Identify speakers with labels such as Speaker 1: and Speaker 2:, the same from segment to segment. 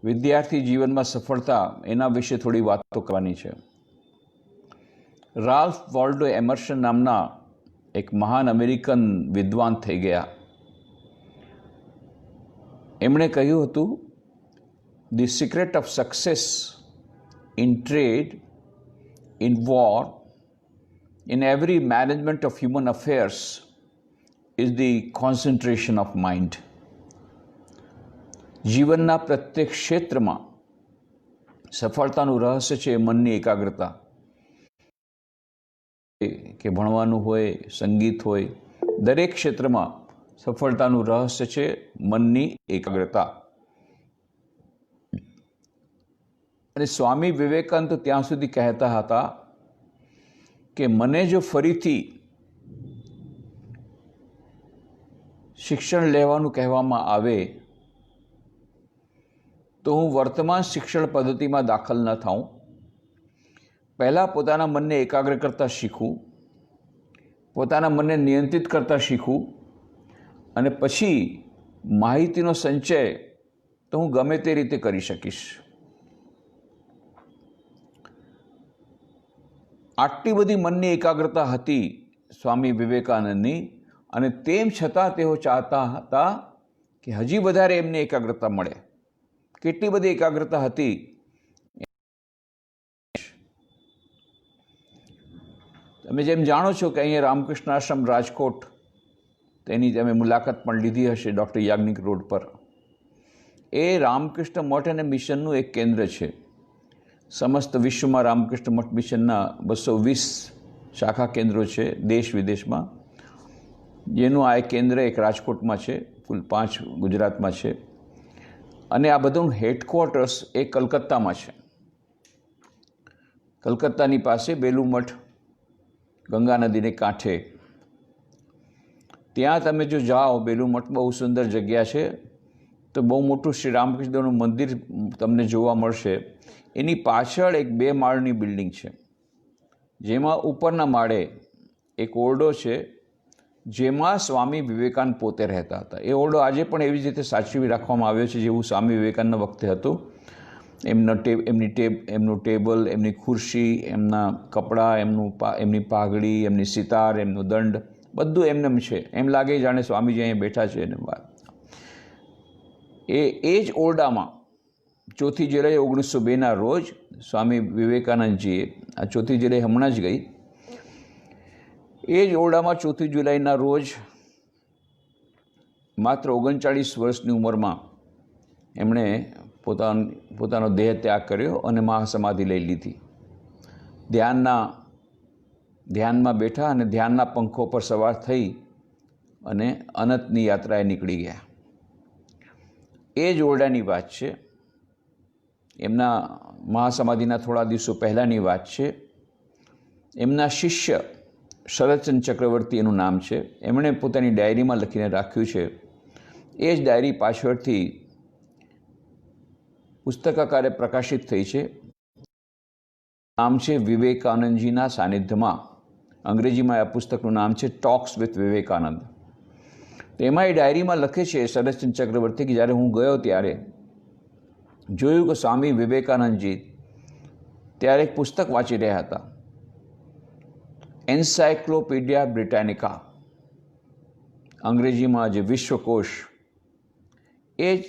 Speaker 1: વિદ્યાર્થી જીવનમાં સફળતા એના વિશે થોડી વાતો કરવાની છે. રાલ્ફ વોલ્ડો એમર્સન નામના એક મહાન અમેરિકન વિદ્વાન થઈ ગયા. એમણે કહ્યું હતું, the secret of success in trade, in war, in every management of human affairs is the concentration of mind. જીવનના પ્રત્યેક ક્ષેત્રમાં સફળતાનું રહસ્ય છે મનની એકાગ્રતા. કે ભણવાનું હોય, સંગીત હોય, દરેક ક્ષેત્રમાં સફળતાનું રહસ્ય છે મનની એકાગ્રતા. અને સ્વામી વિવેકાનંદ તો ત્યાં સુધી કહેતા હતા કે મને જો ફરીથી શિક્ષણ લેવાનું કહેવામાં આવે તો હું વર્તમાન શિક્ષણ પદ્ધતિમાં દાખલ ન થાઉં. પહેલાં પોતાના મનને એકાગ્ર કરતાં શીખવું, પોતાના મનને નિયંત્રિત કરતાં શીખવું, અને પછી માહિતીનો સંચય તો હું ગમે તે રીતે કરી શકીશ. આટલી બધી મનની એકાગ્રતા હતી સ્વામી વિવેકાનંદની, અને તેમ છતાં તેઓ ચાહતા હતા કે હજી વધારે એમને એકાગ્રતા મળે. કેટલી બધી એકાગ્રતા હતી. તમે જેમ જાણો છો કે અહીંયા રામકૃષ્ણ આશ્રમ રાજકોટ, તેની તમે મુલાકાત પણ લીધી હશે ડૉક્ટર યાજ્ઞિક રોડ પર. એ રામકૃષ્ણ મઠ અને મિશનનું એક કેન્દ્ર છે. સમસ્ત વિશ્વમાં રામકૃષ્ણ મઠ મિશનના 220 શાખા કેન્દ્રો છે દેશ વિદેશમાં, જેનું આ એક કેન્દ્ર એક રાજકોટમાં છે, કુલ 5 ગુજરાતમાં છે, અને આ બધું હેડક્વાર્ટર્સ એ કલકત્તામાં છે. કલકત્તાની પાસે બેલું મઠ, ગંગા નદીને કાંઠે. ત્યાં તમે જો જાઓ, બેલું મઠ બહુ સુંદર જગ્યા છે, તો બહુ મોટું શ્રી રામકૃષ્ણનું મંદિર તમને જોવા મળશે. એની પાછળ એક 2 માળની બિલ્ડિંગ છે, જેમાં ઉપરના માળે એક ઓરડો છે, જેમાં સ્વામી વિવેકાનંદ પોતે રહેતા હતા. એ ઓરડો આજે પણ એવી જ રીતે સાચવી રાખવામાં આવ્યો છે જેવું સ્વામી વિવેકાનંદના વખતે હતું. એમનું ટેબલ, એમની ખુરશી, એમના કપડાં, એમની પાઘડી, એમની સિતાર, એમનો દંડ, બધું એમનેમ છે. એમ લાગે જાણે સ્વામીજી અહીંયા બેઠા છે. એને વાત એ જ ઓરડામાં 4 જુલાઈ 1902ના રોજ સ્વામી વિવેકાનંદજીએ, આ 4 જુલાઈ હમણાં જ ગઈ, એ જ ઓરડામાં 4 જુલાઈના રોજ માત્ર 39 વર્ષની ઉંમરમાં એમણે પોતાનો દેહ ત્યાગ કર્યો અને મહાસમાધિ લઈ લીધી. ધ્યાનમાં બેઠા અને ધ્યાનના પંખો પર સવાર થઈ અને અનંતની યાત્રાએ નીકળી ગયા. એ જ ઓરડાની વાત છે. એમના મહાસમાધિના થોડા દિવસો પહેલાંની વાત છે. એમના શિષ્ય શરદચંદ્ર ચક્રવર્તી એનું નામ છે. એમણે પોતાની ડાયરીમાં લખીને રાખ્યું છે. એ જ ડાયરી પાછળથી પુસ્તકાકારે પ્રકાશિત થઈ છે. નામ છે વિવેકાનંદજીના સાનિધ્યમાં. અંગ્રેજીમાં આ પુસ્તકનું નામ છે ટોક્સ વિથ વિવેકાનંદ. તેમાં એ ડાયરીમાં લખે છે શરદચંદ્ર ચક્રવર્તી કે જ્યારે હું ગયો ત્યારે જોયું કે સ્વામી વિવેકાનંદજી ત્યારે એક પુસ્તક વાંચી રહ્યા હતા, એન્સાયક્લોપીડિયા બ્રિટાનિકા, અંગ્રેજીમાં જે વિશ્વકોશ. એ જ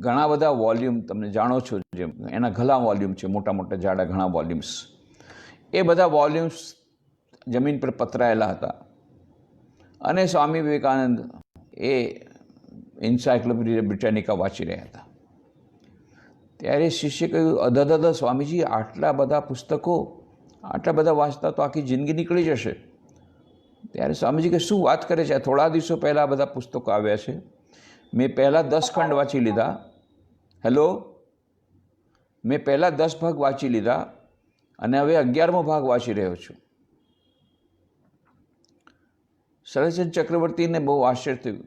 Speaker 1: ઘણા બધા વોલ્યુમ તમને જાણો છો, જેમ એના ઘણા વોલ્યુમ છે, મોટા મોટા જાડા ઘણા વોલ્યુમ્સ. એ બધા વોલ્યુમ્સ જમીન પર પથરાયેલા હતા. અને સ્વામી વિવેકાનંદ એ એન્સાયક્લોપીડિયા બ્રિટાનિકા વાંચી રહ્યા હતા. ત્યારે શિષ્ય કહ્યું, અદા સ્વામીજી, આટલા બધા પુસ્તકો, આટલા બધા વાંચતા તો આખી જિંદગી નીકળી જશે. ત્યારે સ્વામીજી કે શું વાત કરે છે, થોડા દિવસો પહેલાં બધા પુસ્તકો આવ્યા છે. મેં પહેલાં 10 ખંડ વાંચી લીધા. મેં પહેલાં 10 ભાગ વાંચી લીધા અને હવે 11મો ભાગ વાંચી રહ્યો છું. શરદચંદ્ર ચક્રવર્તીને બહુ આશ્ચર્ય થયું.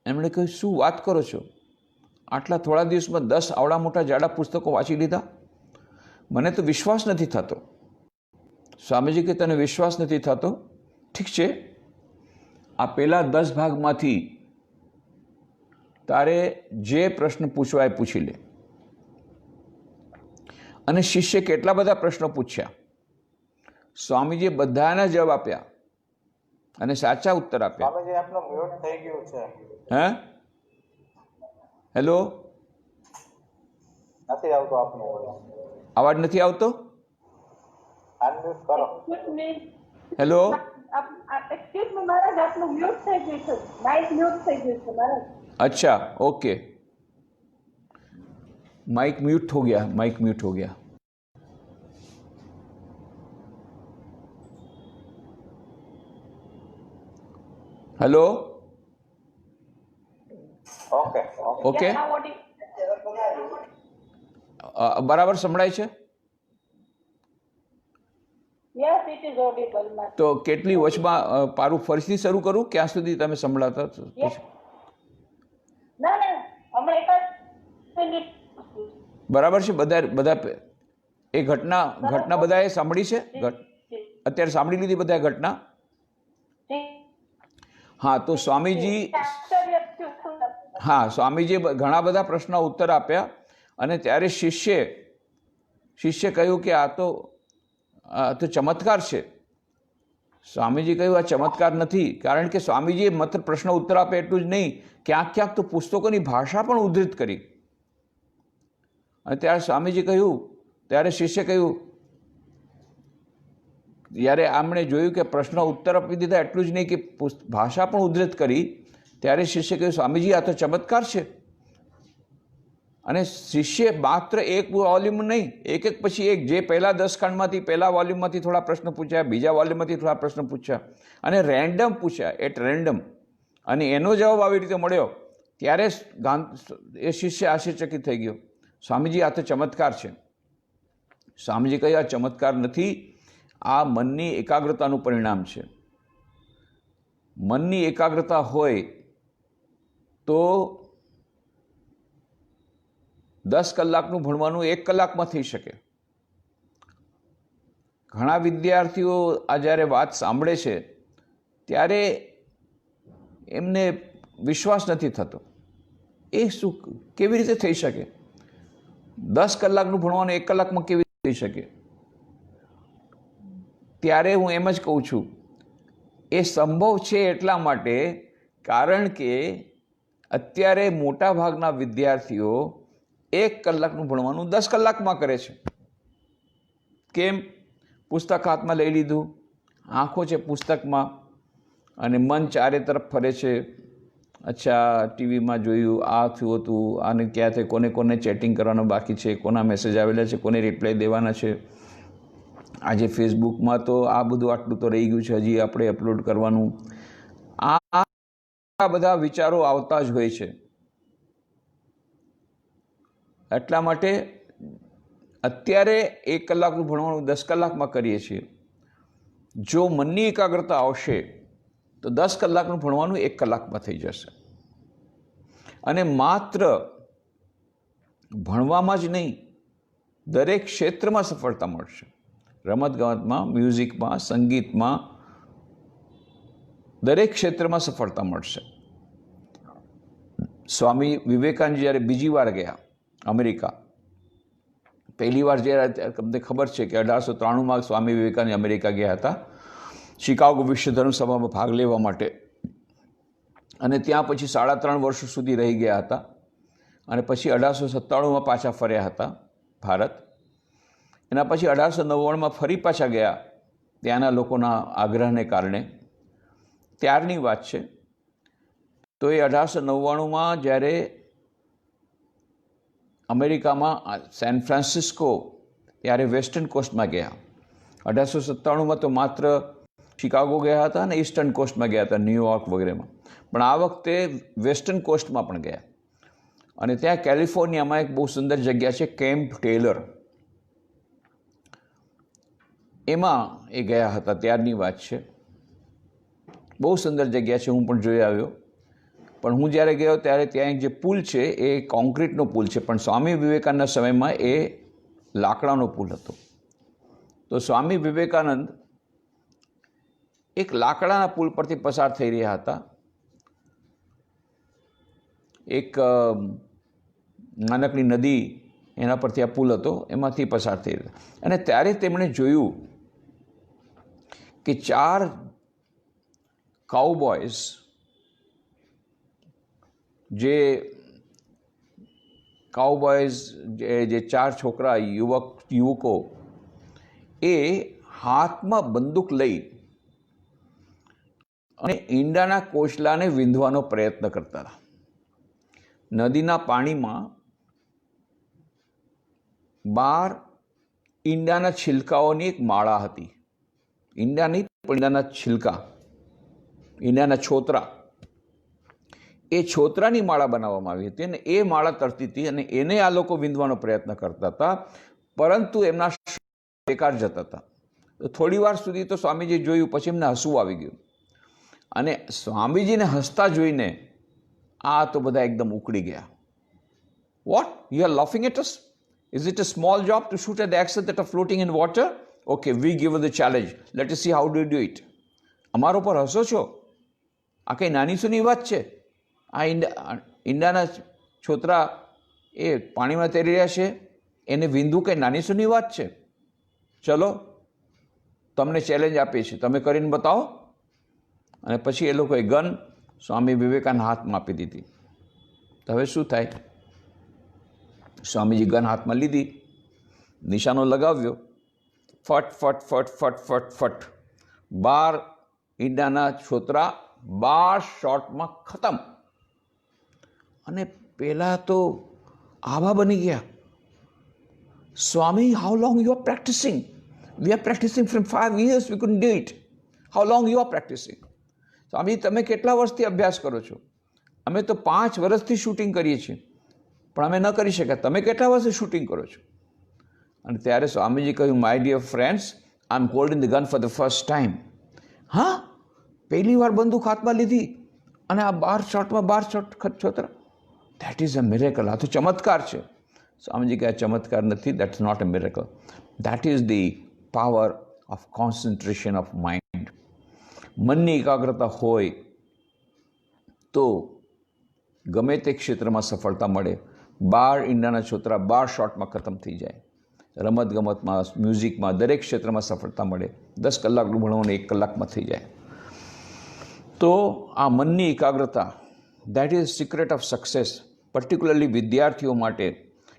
Speaker 1: એમણે કહ્યું, શું વાત કરો છો, આટલા થોડા દિવસમાં 10 આવડા મોટા જાડા પુસ્તકો વાંચી લીધા? મને તો વિશ્વાસ નથી થતો. સ્વામીજી કે તને વિશ્વાસ નથી થતો? ઠીક છે, આ પહેલાં 10 ભાગમાંથી તારે જે પ્રશ્ન પૂછવા એ પૂછી લે. અને શિષ્ય કેટલા બધા પ્રશ્નો પૂછ્યા, સ્વામીજીએ બધાના જવાબ આપ્યા અને સાચા ઉત્તર આપ્યા.
Speaker 2: સ્વામીજી આપનું મ્યુટ થઈ ગયું છે.
Speaker 1: હે, હેલો,
Speaker 2: નથી આવતો આપનો વોઇસ.
Speaker 1: અવાજ નથી આવતો?
Speaker 2: અનમ્યુટ કરો.
Speaker 1: હેલો,
Speaker 3: એક્સક્યુઝ મી મહારાજ, આપનું મ્યુટ થઈ ગયું છે, માઇક મ્યુટ થઈ ગયું છે મહારાજ.
Speaker 1: अच्छा ओके, माइक म्यूट हो गया, माइक म्यूट हो गया. Hello,
Speaker 2: okay
Speaker 1: okay,
Speaker 3: Yeah, now what is-
Speaker 1: બરાબર સંભળાય છે?
Speaker 3: Yes, it is audible, ma'am.
Speaker 1: તો કેટલી વચમાં પારું ફરીથી શરૂ કરું? ક્યાં સુધી તમે સંભળાતા?
Speaker 3: Yes. ના ના, હમણાં એકાદ મિનિટ.
Speaker 1: બરાબર છે? બધા બધા એ ઘટના બધાએ સાંભળી છે? અત્યારે સાંભળી લીધી બધા ઘટના? હા, તો સ્વામીજી, હા, સ્વામીજીએ ઘણા બધા પ્રશ્નો ઉત્તર આપ્યા અને ત્યારે શિષ્ય કહ્યું કે આ તો ચમત્કાર છે. સ્વામીજી કહ્યું આ ચમત્કાર નથી, કારણ કે સ્વામીજીએ માત્ર પ્રશ્ન ઉત્તર આપે એટલું જ નહીં, ક્યાંક તો પુસ્તકોની ભાષા પણ ઉદ્ધૃત કરી. અને ત્યારે સ્વામીજી કહ્યું, ત્યારે શિષ્ય કહ્યું, જ્યારે આમણે જોયું કે પ્રશ્ન ઉત્તર આપી દીધા એટલું જ નહીં કે ભાષા પણ ઉદ્ધૃત કરી, ત્યારે શિષ્ય કહ્યું, સ્વામીજી આ તો ચમત્કાર છે. અને શિષ્ય માત્ર એક વોલ્યુમ નહીં, એક પછી એક, જે પહેલા 10 ખંડમાંથી પહેલા વોલ્યુમમાંથી થોડા પ્રશ્ન પૂછ્યા, બીજા વોલ્યુમમાંથી થોડા પ્રશ્ન પૂછ્યા અને રેન્ડમ પૂછ્યા, એટ રેન્ડમ, અને એનો જવાબ આવી રીતે મળ્યો. ત્યારે એ શિષ્ય આશ્ચર્યચકિત થઈ ગયો, સ્વામીજી આ તો ચમત્કાર છે. સ્વામીજી કહ્યું આ ચમત્કાર નથી, આ મનની એકાગ્રતાનું પરિણામ છે. મનની એકાગ્રતા હોય તો 10 કલાકનું ભણવાનું 1 કલાકમાં થઈ શકે. ઘણા વિદ્યાર્થીઓ આ જ્યારે વાત સાંભળે છે ત્યારે એમને વિશ્વાસ નથી થતો, એ શું, કેવી રીતે થઈ શકે? 10 કલાકનું ભણવાનું 1 કલાકમાં કેવી રીતે થઈ શકે? ત્યારે હું એમ જ કહું છું, એ સંભવ છે એટલા માટે કારણ કે અત્યારે મોટા ભાગના વિદ્યાર્થીઓ 1 કલાકનું ભણવાનું 10 કલાકમાં કરે છે. કેમ? પુસ્તક હાથમાં લઈ લીધું, આંખો છે પુસ્તકમાં અને મન ચારે તરફ ફરે છે. અચ્છા, ટીવીમાં જોયું, આ થયું હતું, આને ક્યાં થાય, કોને ચેટિંગ કરવાનું બાકી છે, કોના મેસેજ આવેલા છે, કોને રિપ્લાય દેવાના છે, આજે ફેસબુકમાં તો આ બધું આટલું તો રહી ગયું છે, હજી આપણે અપલોડ કરવાનું. આ બધા વિચારો આવતા જ હોય છે. એટલા માટે અત્યારે 1 કલાકનું ભણવાનું 10 કલાકમાં કરીએ છીએ. જો મનની એકાગ્રતા આવશે તો 10 કલાકનું ભણવાનું 1 કલાકમાં થઈ જશે. અને માત્ર ભણવામાં જ નહીં, દરેક ક્ષેત્રમાં સફળતા મળશે. રમતગમતમાં, મ્યુઝિકમાં, સંગીતમાં, દરેક ક્ષેત્રમાં સફળતા મળશે. સ્વામી વિવેકાનંદ જ્યારે બીજી વાર ગયા અમેરિકા, પહેલી વાર જ્યારે તમને ખબર છે કે 1893માં સ્વામી વિવેકાનંદ અમેરિકા ગયા હતા શિકાગો વિશ્વ ધર્મ સભામાં ભાગ લેવા માટે, અને ત્યાં પછી 3.5 વર્ષ સુધી રહી ગયા હતા અને પછી 1897માં પાછા ફર્યા હતા ભારત. એના પછી 1899માં ફરી પાછા ગયા ત્યાંના લોકોના આગ્રહને કારણે. ત્યારની વાત છે. તો એ 1899માં જ્યારે અમેરિકામાં સેન ફ્રાન્સિસ્કો, ત્યારે વેસ્ટર્ન કોસ્ટમાં ગયા. 1897માં તો માત્ર શિકાગો ગયા હતા અને ઈસ્ટર્ન કોસ્ટમાં ગયા હતા, ન્યુયોર્ક વગેરેમાં. પણ આ વખતે વેસ્ટર્ન કોસ્ટમાં પણ ગયા. અને ત્યાં કેલિફોર્નિયામાં એક બહુ સુંદર જગ્યા છે કેમ્પ ટેલર, એમાં એ ગયા હતા. ત્યારની વાત છે. બહુ સુંદર જગ્યા છે, હું પણ જોઈ આવ્યો. પણ હું જ્યારે ગયો ત્યારે ત્યાં એક જે પુલ છે એ કોન્ક્રીટનો પુલ છે, પણ સ્વામી વિવેકાનંદના સમયમાં એ લાકડાનો પુલ હતો. તો સ્વામી વિવેકાનંદ એક લાકડાના પુલ પરથી પસાર થઈ રહ્યા હતા. એક નાનકડી નદી એના પરથી આ પુલ હતો, એમાંથી પસાર થઈ રહ્યા. અને ત્યારે તેમણે જોયું કે 4 કાઉબોયઝ, જે 4 છોકરા, યુવકો, એ હાથમાં બંદૂક લઈ અને ઈંડાના કોચલાને વીંધવાનો પ્રયત્ન કરતા હતા. નદીના પાણીમાં 12 ઈંડાના છિલકાઓની એક માળા હતી. ઈંડા નહીં, પણ ઈંડાના છિલકા, ઈંડાના છોતરા. એ છોતરાની માળા બનાવવામાં આવી હતી અને એ માળા તરતી હતી અને એને આ લોકો વીંધવાનો પ્રયત્ન કરતા હતા, પરંતુ એમના બેકાર જતા હતા. તો થોડી વાર સુધી તો સ્વામીજી જોયું, પછી એમને હસવું આવી ગયું. અને સ્વામીજીને હસતા જોઈને આ તો બધા એકદમ ઉકળી ગયા. What, you are laughing at us? Is it a small job to shoot at X that are floating in water? Okay, we give you the challenge. Let us see how do you do it. અમારો પર હસો છો? આ કંઈ નાની સૂની વાત છે? આ ઈંડાના છોતરા એ પાણીમાં તરી રહ્યા છે, એને વિંધવું કંઈ નાની સૂની વાત છે? ચલો, તમને ચેલેન્જ આપીએ છીએ, તમે કરીને બતાવો. અને પછી એ લોકોએ ગન સ્વામી વિવેકાનંદ હાથમાં આપી દીધી. તો હવે શું થાય? સ્વામીજી ગન હાથમાં લીધી, નિશાનો લગાવ્યો, ફટ ફટ ફટ ફટ ફટ ફટ 12 ઈંડાના છોતરા 12 શોટમાં ખતમ. અને પહેલાં તો આવા બની ગયા, Swami, how long you are practicing? We are practicing from 5 years, we couldn't do it. How long you are practicing? Swami, તમે કેટલા વર્ષથી અભ્યાસ કરો છો? અમે તો 5 વર્ષથી શૂટિંગ કરીએ છીએ, પણ અમે ન કરી શક્યા. તમે કેટલા વર્ષથી શૂટિંગ કરો છો? અને ત્યારે સ્વામીજી કહ્યું, my dear friends, I am holding the gun for the first time. હા, પહેલી વાર બંદૂક હાથમાં લીધી અને આ 12 શોટમાં 12 શોટ છોતરા. That is a miracle. આ તો ચમત્કાર છે. સ્વામીજી કહે, ચમત્કાર નથી, that's not a miracle. That is the power of concentration of mind. મનની એકાગ્રતા હોય તો ગમે તે ક્ષેત્રમાં સફળતા મળે. 12 ઈંડાના છોતરા 12 શોટમાં ખતમ થઈ જાય. રમતગમતમાં, મ્યુઝિકમાં, દરેક ક્ષેત્રમાં સફળતા મળે. 10 કલાકનું ભણવાનું 1 કલાકમાં થઈ જાય. તો આ મનની એકાગ્રતા, that is secret of success, particularly વિદ્યાર્થીઓ માટે.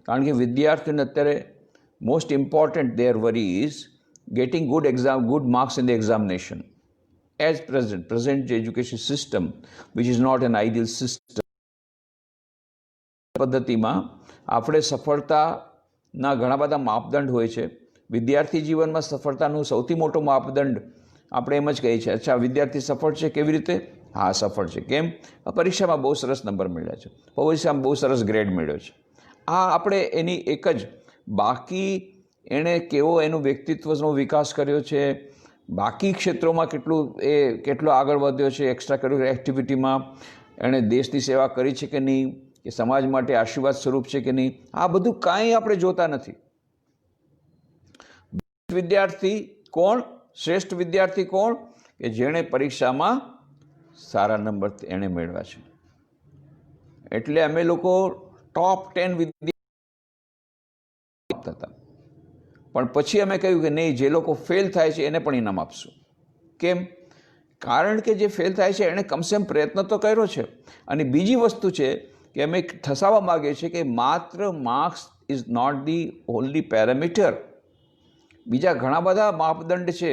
Speaker 1: કારણ કે વિદ્યાર્થીઓને અત્યારે most important their worry is getting good marks in the examination. As present education system which is not an ideal system. પદ્ધતિમાં આપણે સફળતાના ઘણા બધા માપદંડ હોય છે. વિદ્યાર્થી જીવનમાં સફળતાનું સૌથી મોટો માપદંડ આપણે એમ જ કહીએ છીએ, અચ્છા વિદ્યાર્થી સફળ છે, કેવી રીતે? હા, સફળ છે. કેમ? પરીક્ષામાં બહુ સરસ નંબર મળ્યા છે, પરીક્ષામાં બહુ સરસ ગ્રેડ મળ્યો છે. આ આપણે એની એક જ, બાકી એણે કેવો એનું વ્યક્તિત્વનો વિકાસ કર્યો છે, બાકી ક્ષેત્રોમાં કેટલો આગળ વધ્યો છે, એક્સ્ટ્રા કરિક્યુલર એક્ટિવિટીમાં એણે દેશની સેવા કરી છે કે નહીં, કે સમાજ માટે આશીર્વાદ સ્વરૂપ છે કે નહીં, આ બધું કાંઈ આપણે જોતા નથી. વિદ્યાર્થી કોણ? શ્રેષ્ઠ વિદ્યાર્થી કોણ? કે જેણે પરીક્ષામાં સારા નંબર એણે મેળવ્યા છે. એટલે અમે લોકો ટોપ 10 વિદ્યાર્થી હતા, પણ પછી અમે કહ્યું કે નહીં, જે લોકો ફેલ થાય છે એને પણ ઇનામ આપશું. કેમ? કારણ કે જે ફેલ થાય છે એણે કમસે કમ પ્રયત્ન તો કર્યો છે. અને બીજી વસ્તુ છે કે અમે ઠસાવવા માગીએ છીએ કે માત્ર marks is not the only parameter. બીજા ઘણા બધા માપદંડ છે.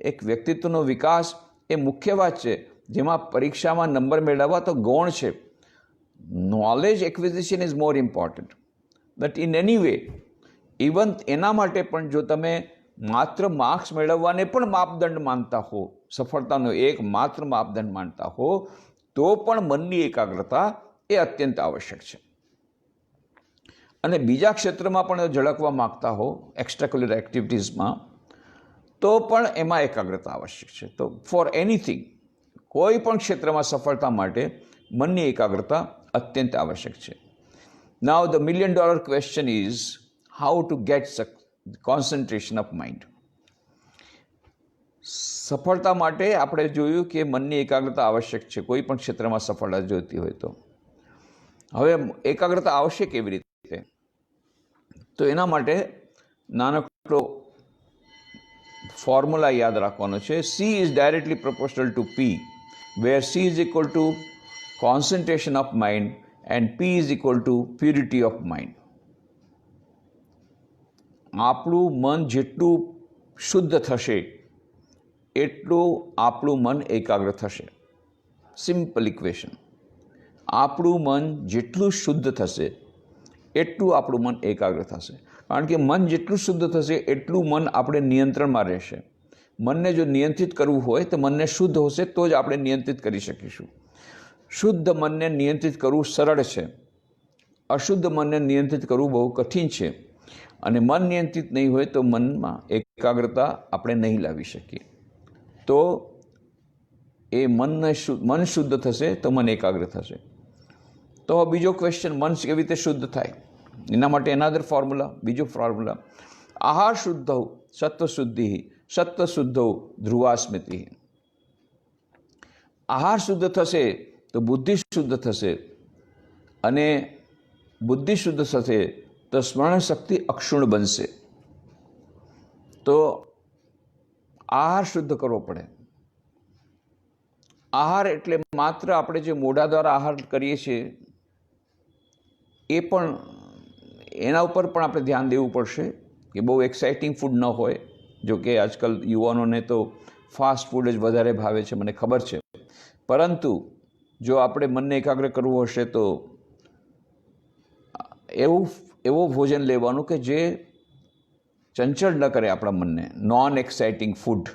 Speaker 1: એક વ્યક્તિત્વનો વિકાસ એ મુખ્ય વાત છે, જેમાં પરીક્ષામાં નંબર મેળવવા તો ગૌણ છે. Knowledge acquisition is more important. But in any way, even એના માટે પણ જો તમે માત્ર માર્ક્સ મેળવવાને પણ માપદંડ માનતા હો, સફળતાનો એક માત્ર માપદંડ માનતા હો, તો પણ મનની એકાગ્રતા એ અત્યંત આવશ્યક છે. અને બીજા ક્ષેત્રમાં પણ ઝળકવા માગતા હો, એક્સ્ટ્રા કરિક્યુલર એક્ટિવિટીઝમાં, તો પણ એમાં એકાગ્રતા આવશ્યક છે. તો ફોર એનીથિંગ, કોઈ પણ ક્ષેત્રમાં સફળતા માટે મનની એકાગ્રતા અત્યંત આવશ્યક છે. નાઉ the $1 million question is how to gate concentration of mind. સફળતા માટે આપણે જોયું કે મનની એકાગ્રતા આવશ્યક છે કોઈ પણ ક્ષેત્રમાં સફળતા જોઈતી હોય તો. હવે એકાગ્રતા આવશે કેવી રીતે? તો એના માટે નાનકડો ફોર્મ્યુલા યાદ રાખવાનો છે. C is directly proportional to P, where C is equal to concentration of mind and P is equal to purity of mind. આપણું મન જેટલું શુદ્ધ થશે એટલું આપણું મન એકાગ્ર થશે. Simple equation. આપણું મન જેટલું શુદ્ધ થશે એટલું આપણું મન એકાગ્ર થશે. કારણ કે મન જેટલું શુદ્ધ થશે એટલું મન આપણે નિયંત્રણમાં રહેશે. મનને જો નિયંત્રિત કરવું હોય તો મનને શુદ્ધ હશે તો જ આપણે નિયંત્રિત કરી શકીશું. શુદ્ધ મનને નિયંત્રિત કરવું સરળ છે, અશુદ્ધ મનને નિયંત્રિત કરવું બહુ કઠિન છે. અને મન નિયંત્રિત નહીં હોય તો મનમાં એકાગ્રતા આપણે નહીં લાવી શકીએ. તો એ મન શુદ્ધ થશે તો મન એકાગ્ર થશે. તો બીજો ક્વેશ્ચન, મન કેવી રીતે શુદ્ધ થાય? એના માટે એનાદર ફોર્મ્યુલા, બીજો ફોર્મ્યુલા, આહાર શુદ્ધ સત્વ શુદ્ધિ, સત્વ શુદ્ધ ધ્રુવા સ્મૃતિ. આહાર શુદ્ધ થશે તો બુદ્ધિ શુદ્ધ થશે, અને બુદ્ધિ શુદ્ધ થશે તો સ્મરણ શક્તિ અક્ષુણ બનશે. તો આહાર શુદ્ધ કરવો પડે. આહાર એટલે માત્ર આપણે જે મોઢા દ્વારા આહાર કરીએ છીએ એ પણ, એના ઉપર પણ આપણે ધ્યાન દેવું પડશે કે બહુ એક્સાઇટિંગ ફૂડ ન હોય. જો કે આજકાલ યુવાનોને તો ફાસ્ટ ફૂડ જ વધારે ભાવે છે, મને ખબર છે. પરંતુ જો આપણે મનને એકાગ્ર કરવું હશે તો એવો ભોજન લેવાનું કે જે ચંચળ ન કરે આપણા મનને, નોન એક્સાઇટિંગ ફૂડ.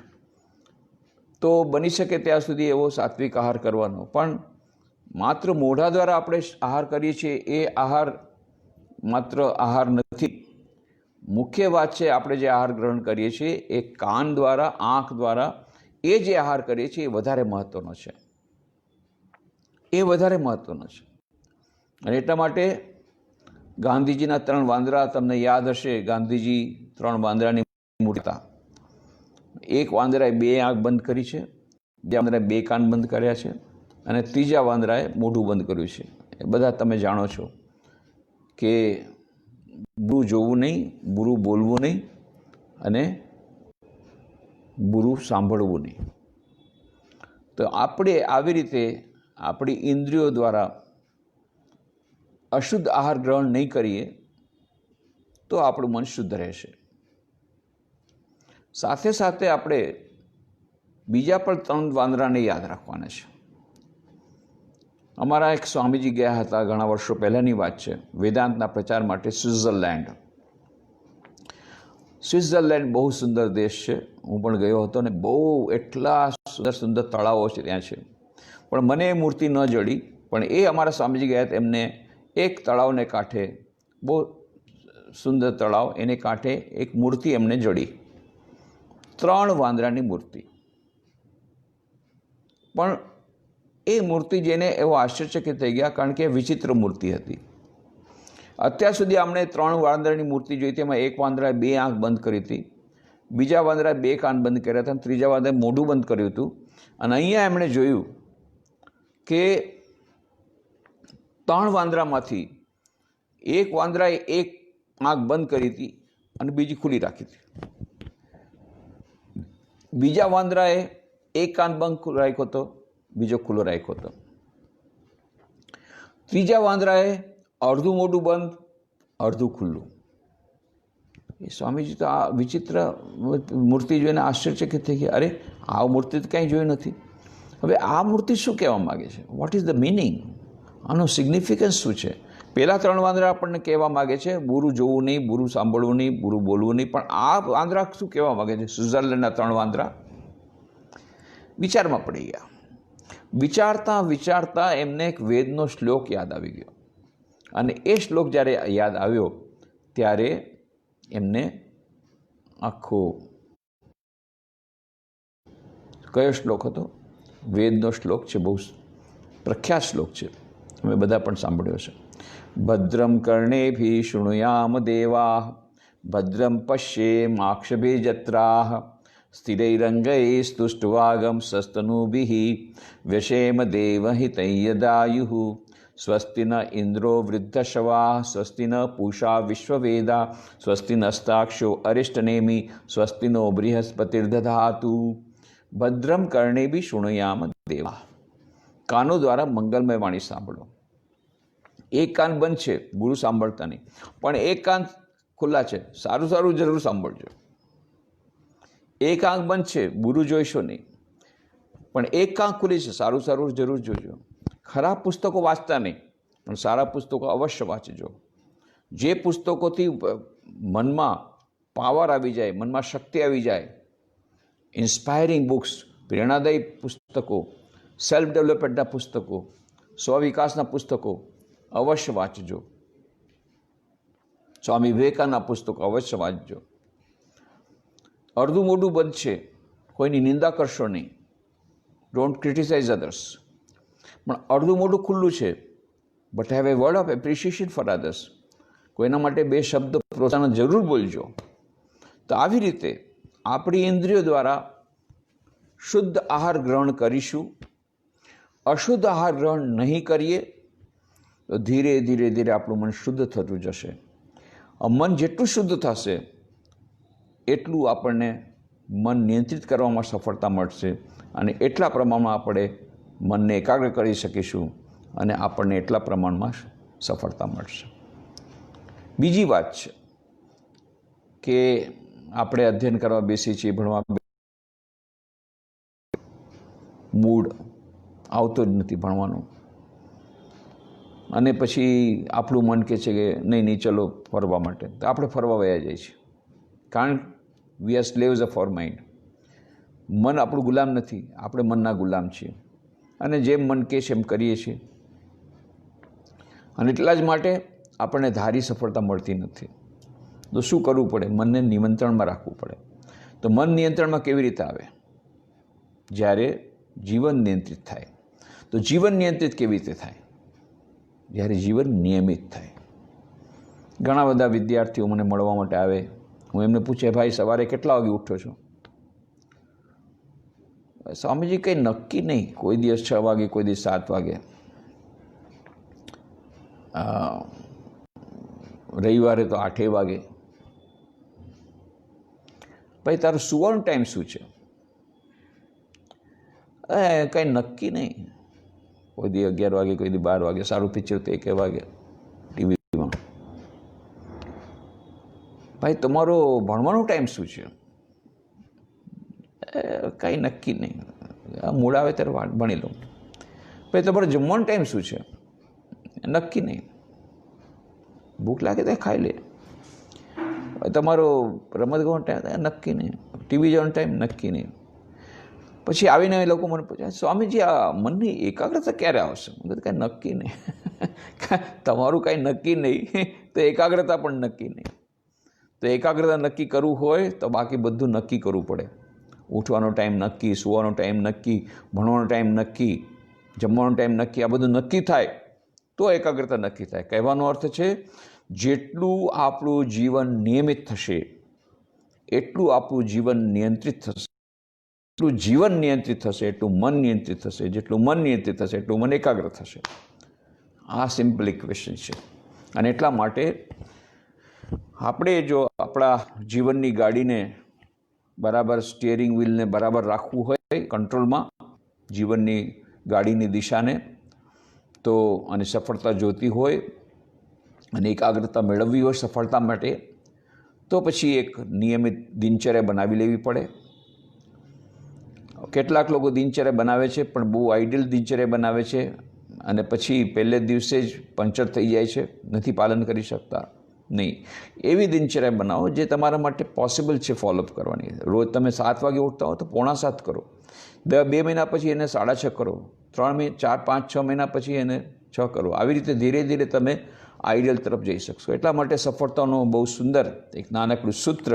Speaker 1: તો બની શકે ત્યાં સુધી એવો સાત્વિક આહાર કરવાનો. પણ માત્ર મોઢા દ્વારા આપણે આહાર કરીએ છીએ એ આહાર માત્ર આહાર નથી. મુખ્ય વાત છે આપણે જે આહાર ગ્રહણ કરીએ છીએ એ કાન દ્વારા, આંખ દ્વારા એ જે આહાર કરીએ છીએ એ વધારે મહત્ત્વનો છે. એ વધારે મહત્ત્વનો છે. અને એટલા માટે ગાંધીજીના 3 વાંદરા તમને યાદ હશે. ગાંધીજી 3 વાંદરાની મૂર્તિ હતા. એક વાંદરાએ 2 આંખ બંધ કરી છે, બીજા વાંદરાએ 2 કાન બંધ કર્યા છે, અને ત્રીજા વાંદરાએ મોઢું બંધ કર્યું છે. એ બધા તમે જાણો છો કે બુરું જોવું નહીં, બુરું બોલવું નહીં, અને બુરું સાંભળવું નહીં. તો આપણે આવી રીતે આપણી ઇન્દ્રિયો દ્વારા અશુદ્ધ આહાર ગ્રહણ નહીં કરીએ તો આપણું મન શુદ્ધ રહેશે. સાથે સાથે આપણે બીજા પણ 3 વાંદરાને યાદ રાખવાના છે. અમારા એક સ્વામીજી ગયા હતા, ઘણા વર્ષો પહેલાંની વાત છે, વેદાંતના પ્રચાર માટે સ્વિટ્ઝરલેન્ડ. સ્વિટ્ઝરલેન્ડ બહુ સુંદર દેશ છે. હું પણ ગયો હતો ને બહુ એટલા સુંદર સુંદર તળાવો છે ત્યાં છે. પણ મને એ મૂર્તિ ન જડી. પણ એ અમારા સ્વામીજી ગયા હતા, એમને એક તળાવને કાંઠે, બહુ સુંદર તળાવ, એને કાંઠે એક મૂર્તિ એમને જડી, 3 વાંદરાની મૂર્તિ. પણ એ મૂર્તિ જેને એવો આશ્ચર્યચકિત થઈ ગયા, કારણ કે વિચિત્ર મૂર્તિ હતી. અત્યાર સુધી આપણે 3 વાંદરાની મૂર્તિ જોઈ હતી. એમાં એક વાંદરાએ 2 આંખ બંધ કરી હતી, બીજા વાંદરાએ 2 કાન બંધ કર્યા હતા, અને ત્રીજા વાંદરાએ મોઢું બંધ કર્યું હતું. અને અહીંયા એમણે જોયું કે 3 વાંદરામાંથી એક વાંદરાએ 1 આંખ બંધ કરી હતી અને બીજી ખુલ્લી રાખી હતી. બીજા વાંદરાએ 1 કાન બંધ રાખ્યો હતો, બીજો ખુલ્લો રાખ્યો હતો. ત્રીજા વાંદરાએ અડધું મોઢું બંધ, અડધું ખુલ્લું. એ સ્વામીજી તો આ વિચિત્ર મૂર્તિ જોઈને આશ્ચર્યચકિત થઈ ગયા. અરે, આ મૂર્તિ તો કંઈ જોઈ નથી. હવે આ મૂર્તિ શું કહેવા માગે છે? Vote is the meaning? આનું સિગ્નિફિકન્સ શું છે? પહેલાં 3 વાંદરા આપણને કહેવા માગે છે બુરું જોવું નહીં, બુરું સાંભળવું નહીં, બુરું બોલવું નહીં. પણ આ વાંદરા શું કહેવા માગે છે? સ્વિટ્ઝરલેન્ડના 3 વાંદરા વિચારમાં પડી ગયા. વિચારતા વિચારતા એમને એક વેદનો શ્લોક યાદ આવી ગયો. અને એ શ્લોક જ્યારે યાદ આવ્યો ત્યારે એમને આખો, કયો શ્લોક હતો? વેદનો શ્લોક છે, બહુ પ્રખ્યાત શ્લોક છે, અમે બધા પણ સાંભળ્યો છે. ભદ્રમ કર્ણેભિ શૃણુયામ દેવાઃ, ભદ્રમ પશ્યેમાક્ષભિજત્રાઃ, સ્થિરૈરંગૈસ્તુષ્ટવાગમ સસ્તનૂભિઃ, વ્યશેમ દેવહિતૈયદાયુઃ, સ્વસ્તિ ન ઇન્દ્રો વૃદ્ધશવા સ્વસ્તિ ન પૂષા વિશ્વવેદા સ્વસ્તિ નસ્તાક્ષો અરિષ્ટનેમિ સ્વસ્તિ નો બૃહસ્પતિર્દધાતુ ભદ્રમ કર્ણેભિ શૃણુયામ દેવા. કાનો દ્વારા મંગલમય વાણી સાંભળો. એક કાન બંધ છે, ગુરુ સાંભળતા નહીં, પણ એક કાન ખુલ્લા છે, સારું સારું જરૂર સાંભળજો. એક આંખ બંધ છે, ગુરુ જોઈશો નહીં, પણ એક આંખ ખુલી છે, સારું સારું જરૂર જોજો. ખરાબ પુસ્તકો વાંચતા નહીં, પણ સારા પુસ્તકો અવશ્ય વાંચજો. જે પુસ્તકોથી મનમાં પાવર આવી જાય, મનમાં શક્તિ આવી જાય, ઇન્સ્પાયરિંગ બુક્સ, પ્રેરણાદાયી પુસ્તકો, સેલ્ફ ડેવલપમેન્ટના પુસ્તકો, સ્વવિકાસના પુસ્તકો અવશ્ય વાંચજો. સ્વામી વિવેકાનંદના પુસ્તકો અવશ્ય વાંચજો. અડધું મોઢું બંધ છે, કોઈની નિંદા કરશો નહીં, ડોન્ટ ક્રિટિસાઇઝ અધર્સ. પણ અડધું મોઢું ખુલ્લું છે, but have a word of appreciation for others. કોઈના માટે બે શબ્દ પ્રોત્સાહન જરૂર બોલજો. તો આવી રીતે આપણી ઇન્દ્રિયો દ્વારા શુદ્ધ આહાર ગ્રહણ કરીશું. અશુદ્ધ આહાર ગ્રહણ નહીં કરીએ તો ધીરે ધીરે ધીરે આપણું મન શુદ્ધ થતું જશે. મન જેટલું શુદ્ધ થશે એટલું આપણને મન નિયંત્રિત કરવામાં સફળતા મળશે, અને એટલા પ્રમાણમાં આપણે મનને એકાગ્ર કરી શકીશું, અને આપણને એટલા પ્રમાણમાં સફળતા મળશે. બીજી વાત છે કે આપણે અધ્યયન કરવા બેસીએ છીએ, ભણવા મૂડ આવતો જ નથી ભણવાનું, અને પછી આપણું મન કહે છે કે નહીં ચલો ફરવા માટે, તો આપણે ફરવા વયા જઈએ છીએ. કારણ we are slaves of our mind. મન આપણું ગુલામ નથી, આપણે મનના ગુલામ છીએ, અને જેમ મન કહે છે એમ કરીએ છીએ. અને એટલા જ માટે આપણને ધારી સફળતા મળતી નથી. તો શું કરવું પડે? મનને નિયંત્રણમાં રાખવું પડે. તો મન નિયંત્રણમાં કેવી રીતે આવે? જ્યારે જીવન નિયંત્રિત થાય. તો જીવન નિયંત્રિત કેવી રીતે થાય? જ્યારે જીવન નિયમિત થાય. ઘણા બધા વિદ્યાર્થીઓ મને મળવા માટે આવે, હું એમને પૂછે, ભાઈ સવારે કેટલા વાગે ઉઠો છો? સ્વામીજી કંઈ નક્કી નહીં, કોઈ દિવસ 6 વાગે, કોઈ દિવસ 7 વાગે, રવિવારે તો 8 વાગે. ભાઈ તારો સુવાનો ટાઈમ શું છે? કંઈ નક્કી નહીં, કોઈ દી 11 વાગે, કોઈ દી 12 વાગે, સારું પિક્ચર તો 1 વાગે ટીવીમાં. ભાઈ તમારો ભણવાનો ટાઈમ શું છે? કાંઈ નક્કી નહીં, મૂળ આવે ત્યારે ભણી લઉં. ભાઈ તમારો જમવાનો ટાઈમ શું છે? નક્કી નહીં, ભૂખ લાગે તો ખાઈ લે. તમારો રમત ગમત ટાઈમ નક્કી નહીં, ટીવી જોવાનો ટાઈમ નક્કી નહીં. પછી આવીને એ લોકો મને પૂછે, સ્વામીજી આ મનની એકાગ્રતા ક્યારે આવશે? મને કાંઈ નક્કી નહીં. તમારું કાંઈ નક્કી નહીં તો એકાગ્રતા પણ નક્કી નહીં. તો એકાગ્રતા નક્કી કરવું હોય તો બાકી બધું નક્કી કરવું પડે. ઉઠવાનો ટાઈમ નક્કી, સૂવાનો ટાઈમ નક્કી, ભણવાનો ટાઈમ નક્કી, જમવાનો ટાઈમ નક્કી, આ બધું નક્કી થાય તો એકાગ્રતા નક્કી થાય. કહેવાનો અર્થ છે જેટલું આપણું જીવન નિયમિત થશે એટલું આપણું જીવન નિયંત્રિત થશે. જેટલું જીવન નિયંત્રિત થશે એટલું મન નિયંત્રિત થશે, જેટલું મન નિયંત્રિત થશે એટલું મન એકાગ્ર થશે. આ સિમ્પલ ઇક્વેશન છે. અને એટલા માટે આપણે જો આપણા જીવનની ગાડીને બરાબર, સ્ટિયરિંગ વ્હીલને બરાબર રાખવું હોય કંટ્રોલમાં, જીવનની ગાડીની દિશાને, તો અને સફળતા જોતી હોય અને એકાગ્રતા મેળવવી હોય સફળતા માટે, તો પછી એક નિયમિત દિનચર્યા બનાવી લેવી પડે. કેટલાક લોકો દિનચર્યા બનાવે છે પણ બહુ આઈડિયલ દિનચર્યા બનાવે છે, અને પછી પહેલે દિવસે જ પંચર થઈ જાય છે, નથી પાલન કરી શકતા. નહીં, એવી દિનચર્યા બનાવો જે તમારા માટે પોસિબલ છે ફોલોઅપ કરવાની. રોજ તમે 7 વાગે ઉઠતા હો તો 6:45 કરો, 2 મહિના પછી એને 6:30 કરો, 3 મહિના, 4, 5, 6 મહિના પછી એને 6 કરો. આવી રીતે ધીરે ધીરે તમે આઈડિયલ તરફ જઈ શકશો. એટલા માટે સફળતાનો બહુ સુંદર એક નાનકડું સૂત્ર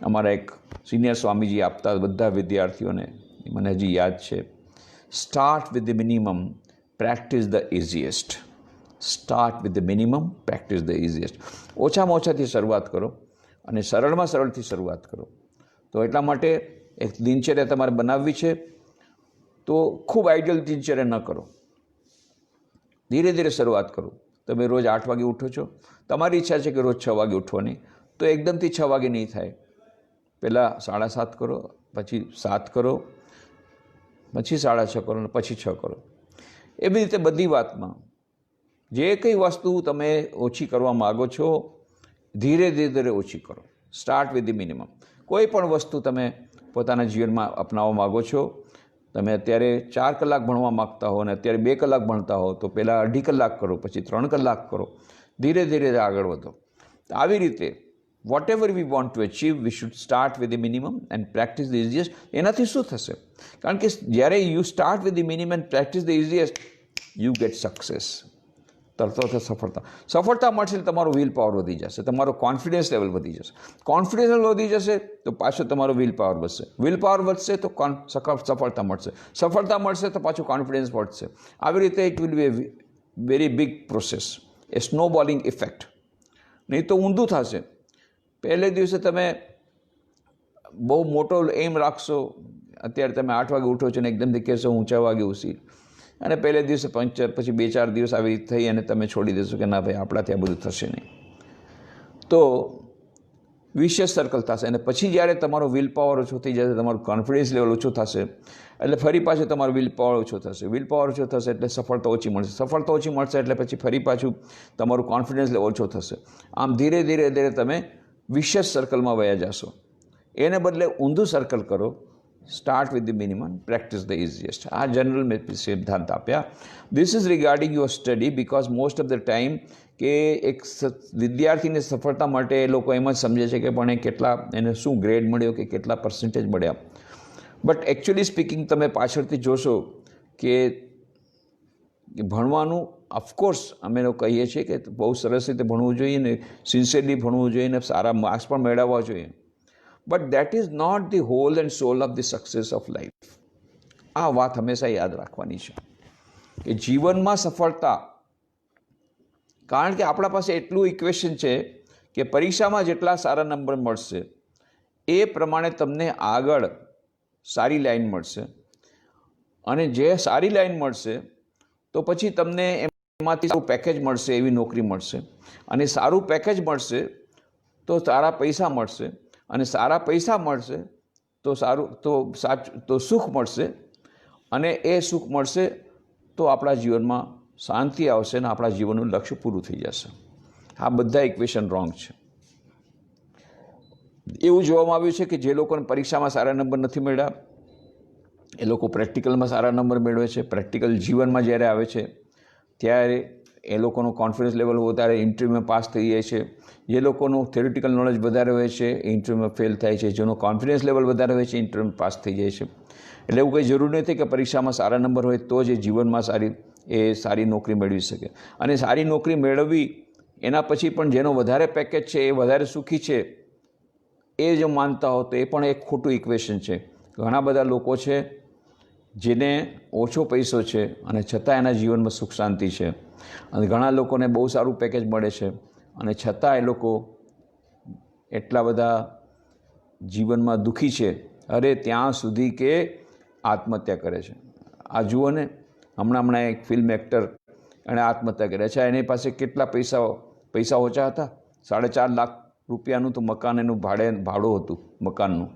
Speaker 1: અમારા એક સિનિયર સ્વામીજી આપતા બધા વિદ્યાર્થીઓને, મને હજી યાદ છે. Start with the minimum, practice the easiest. Start with the minimum, practice the easiest. ઓછામાં ઓછાથી શરૂઆત કરો અને સરળમાં સરળથી શરૂઆત કરો. તો એટલા માટે એક દિનચર્યા તમારે બનાવવી છે તો ખૂબ આઈડિયલ દિનચર્યા ન કરો. ધીરે ધીરે શરૂઆત કરો. તમે રોજ 8 વાગે ઉઠો છો, તમારી ઈચ્છા છે કે રોજ 6 વાગે ઉઠવાની, તો એકદમથી 6 વાગે નહીં થાય. પહેલાં 7:30 કરો, પછી 7 કરો, પછી 6:30 કરો અને પછી 6 કરો. એવી રીતે બધી વાતમાં જે કંઈ વસ્તુ તમે ઓછી કરવા માગો છો, ધીરે ધીરે ઓછી કરો. Start with the minimum. કોઈ પણ વસ્તુ તમે પોતાના જીવનમાં અપનાવવા માગો છો, તમે અત્યારે 4 કલાક ભણવા માગતા હો અને અત્યારે 2 કલાક ભણતા હો, તો પહેલાં 2.5 કલાક કરો, પછી 3 કલાક કરો, ધીરે ધીરે આગળ વધો. આવી રીતે whatever we want to achieve, we should start with the minimum and practise the easiest. એનાથી શું થશે? કારણ કે જ્યારે you start with the minimum and practise the easiest, you get success. તરત સફળતા મળશે. તમારો વિલ પાવર વધી જશે, તમારો કોન્ફિડન્સ લેવલ વધી જશે. કોન્ફિડન્સ લેવલ વધી જશે તો પાછો તમારો વિલ પાવર વધશે. વિલ પાવર વધશે તો સફળતા મળશે. સફળતા મળશે તો પાછું કોન્ફિડન્સ વધશે. આવી રીતે it will be a very big process, a snowballing effect. નહીં તો ઊંધું થશે. પહેલે દિવસે તમે બહુ મોટો એમ રાખશો, અત્યારે તમે 8 વાગે ઉઠો છો ને એકદમથી કહેશો હું 6 વાગે ઉઠી, અને પહેલે દિવસે પંચર, પછી 2-4 દિવસ આવી થઈ અને તમે છોડી દેશો કે ના ભાઈ આપણાથી આ બધું થશે નહીં, તો વિશેષ સર્કલ થશે. અને પછી જ્યારે તમારો વિલ પાવર ઓછો થઈ જશે, તમારું કોન્ફિડન્સ લેવલ ઓછું થશે, એટલે ફરી પાછું તમારો વિલ પાવર ઓછો થશે. વિલ પાવર ઓછો થશે એટલે સફળતા ઓછી મળશે. સફળતા ઓછી મળશે એટલે પછી ફરી પાછું તમારું કોન્ફિડન્સ લેવલ ઓછો થશે. આમ ધીરે ધીરે તમે વિશેષ સર્કલમાં વયા જશો. એને બદલે ઊંધું સર્કલ કરો. Start with the minimum, practice the easiest. આ જનરલ મેં સિદ્ધાંત આપ્યા. This is regarding your study, because most of the time કે એક વિદ્યાર્થીને સફળતા માટે એ લોકો એમ જ સમજે છે કે પણ એ કેટલા, એને શું ગ્રેડ મળ્યો કે કેટલા પર્સન્ટેજ મળ્યા. બટ એકચ્યુઅલી સ્પીકિંગ તમે પાછળથી જોશો કે ભણવાનું, ઓફકોર્સ અમે લોકો કહીએ છીએ કે બહુ સરસ રીતે ભણવું જોઈએ ને સિન્સિયરલી ભણવું જોઈએ ને સારા માર્ક્સ પણ મેળવવા જોઈએ. But that is not the whole and sole of the success of life. આ વાત હંમેશા યાદ રાખવાની છે કે જીવનમાં સફળતા, કારણ કે આપણા પાસે એટલું ઇક્વેશન છે કે પરીક્ષામાં જેટલા સારા નંબર મળશે એ પ્રમાણે તમને આગળ સારી લાઈન મળશે, અને જે સારી લાઈન મળશે તો પછી તમને એમાંથી સારું પેકેજ મળશે, એવી નોકરી મળશે, અને સારું પેકેજ મળશે તો સારા પૈસા મળશે, અને સારા પૈસા મળશે તો સુખ મળશે, અને એ સુખ મળશે તો આપણા જીવનમાં શાંતિ આવશે અને આપણા જીવનનું લક્ષ્ય પૂરું થઈ જશે. આ બધા ઇક્વેશન રોંગ છે. એવું જોવામાં આવ્યું છે કે જે લોકોને પરીક્ષામાં સારા નંબર નથી મળ્યા એ લોકો પ્રેક્ટિકલમાં સારા નંબર મેળવે છે. પ્રેક્ટિકલ જીવનમાં જ્યારે આવે છે ત્યારે એ લોકોનો કોન્ફિડન્સ લેવલ વધારે, ઇન્ટરવ્યૂમાં પાસ થઈ જાય છે. જે લોકોનું થિયોરિટિકલ નોલેજ વધારે હોય છે એ ઇન્ટરવ્યૂમાં ફેલ થાય છે. જેનો કોન્ફિડન્સ લેવલ વધારે હોય છે ઇન્ટરવ્યૂમાં પાસ થઈ જાય છે. એટલે એવું કંઈ જરૂર નથી કે પરીક્ષામાં સારા નંબર હોય તો જ એ જીવનમાં સારી નોકરી મેળવી શકે. અને સારી નોકરી મેળવવી એના પછી પણ જેનો વધારે પેકેજ છે એ વધારે સુખી છે એ જો માનતા હો તો એ પણ એક ખોટું ઇક્વેશન છે. ઘણા બધા લોકો છે જેને ઓછો પૈસો છે અને છતાં એના જીવનમાં સુખ શાંતિ છે, અને ઘણા લોકોને બહુ સારું પેકેજ મળે છે અને છતાં એ લોકો એટલા બધા જીવનમાં દુઃખી છે, અરે ત્યાં સુધી કે આત્મહત્યા કરે છે. આ જુઓ ને, હમણાં એક ફિલ્મ એક્ટર એણે આત્મહત્યા કરી છે. એની પાસે કેટલા પૈસા ઓછા હતા, 4.5 લાખ રૂપિયાનું તો મકાન એનું ભાડું હતું મકાનનું,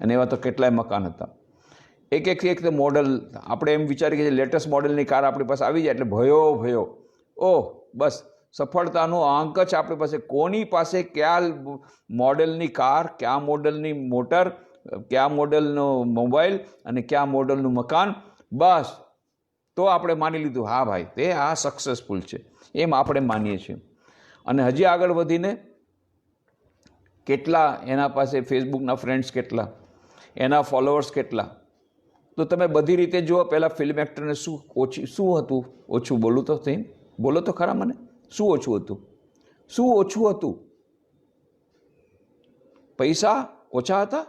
Speaker 1: અને એવા તો કેટલાય મકાન હતા. એક મોડલ, આપણે એમ વિચારીએ કે લેટેસ્ટ મોડલની કાર આપણી પાસે આવી જાય એટલે ભયો ઓહ બસ સફળતાનો અંક જ આપણી પાસે. કોની પાસે કયા મોડલની કાર, કયા મોડલની મોટર, કયા મોડલનો મોબાઈલ અને કયા મોડલનું મકાન, બસ તો આપણે માની લીધું હા ભાઈ તે આ સક્સેસફુલ છે, એમ આપણે માનીએ છીએ. અને હજી આગળ વધીને કેટલા એના પાસે ફેસબુકના ફ્રેન્ડ્સ કેટલા, એના ફોલોઅર્સ કેટલા, તો તમે બધી રીતે જુઓ. પહેલાં ફિલ્મ એક્ટરને શું હતું ઓછું? બોલો તો ખરા મને, શું ઓછું હતું? પૈસા ઓછા હતા?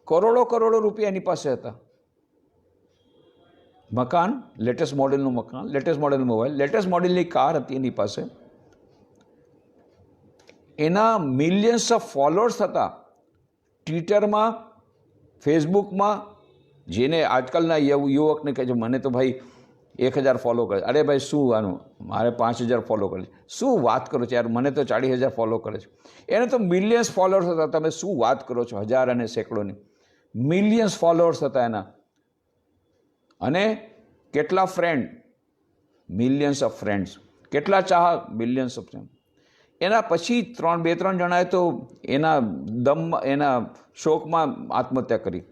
Speaker 1: કરોડો રૂપિયા એની પાસે હતા. મકાન, લેટેસ્ટ મોડેલનું મકાન, લેટેસ્ટ મોડેલનું મોબાઈલ, લેટેસ્ટ મોડેલની કાર હતી એની પાસે. એના મિલિયન્સ ઓફ ફોલોઅર્સ હતા ટ્વિટરમાં, ફેસબુકમાં. જેને આજકાલના યુવકને કહે છે મને તો ભાઈ 1000 ફોલો કરે, અરે ભાઈ શું આનું, મારે 5000 ફોલો કરે છે, શું વાત કરો છો યાર, મને તો 40000 ફોલો કરે છે, એને તો મિલિયન્સ ફોલોઅર્સ હતા, તમે શું વાત કરો છો, હજાર અને સેંકડોની મિલિયન્સ ફોલોઅર્સ હતા એના, અને કેટલા ફ્રેન્ડ, મિલિયન્સ ઓફ ફ્રેન્ડ્સ, કેટલા ચાહક, મિલિયન્સ ઓફ ફ્રેન્ડ. એના પછી 2-3 જણાએ તો એના શોકમાં આત્મહત્યા કરી.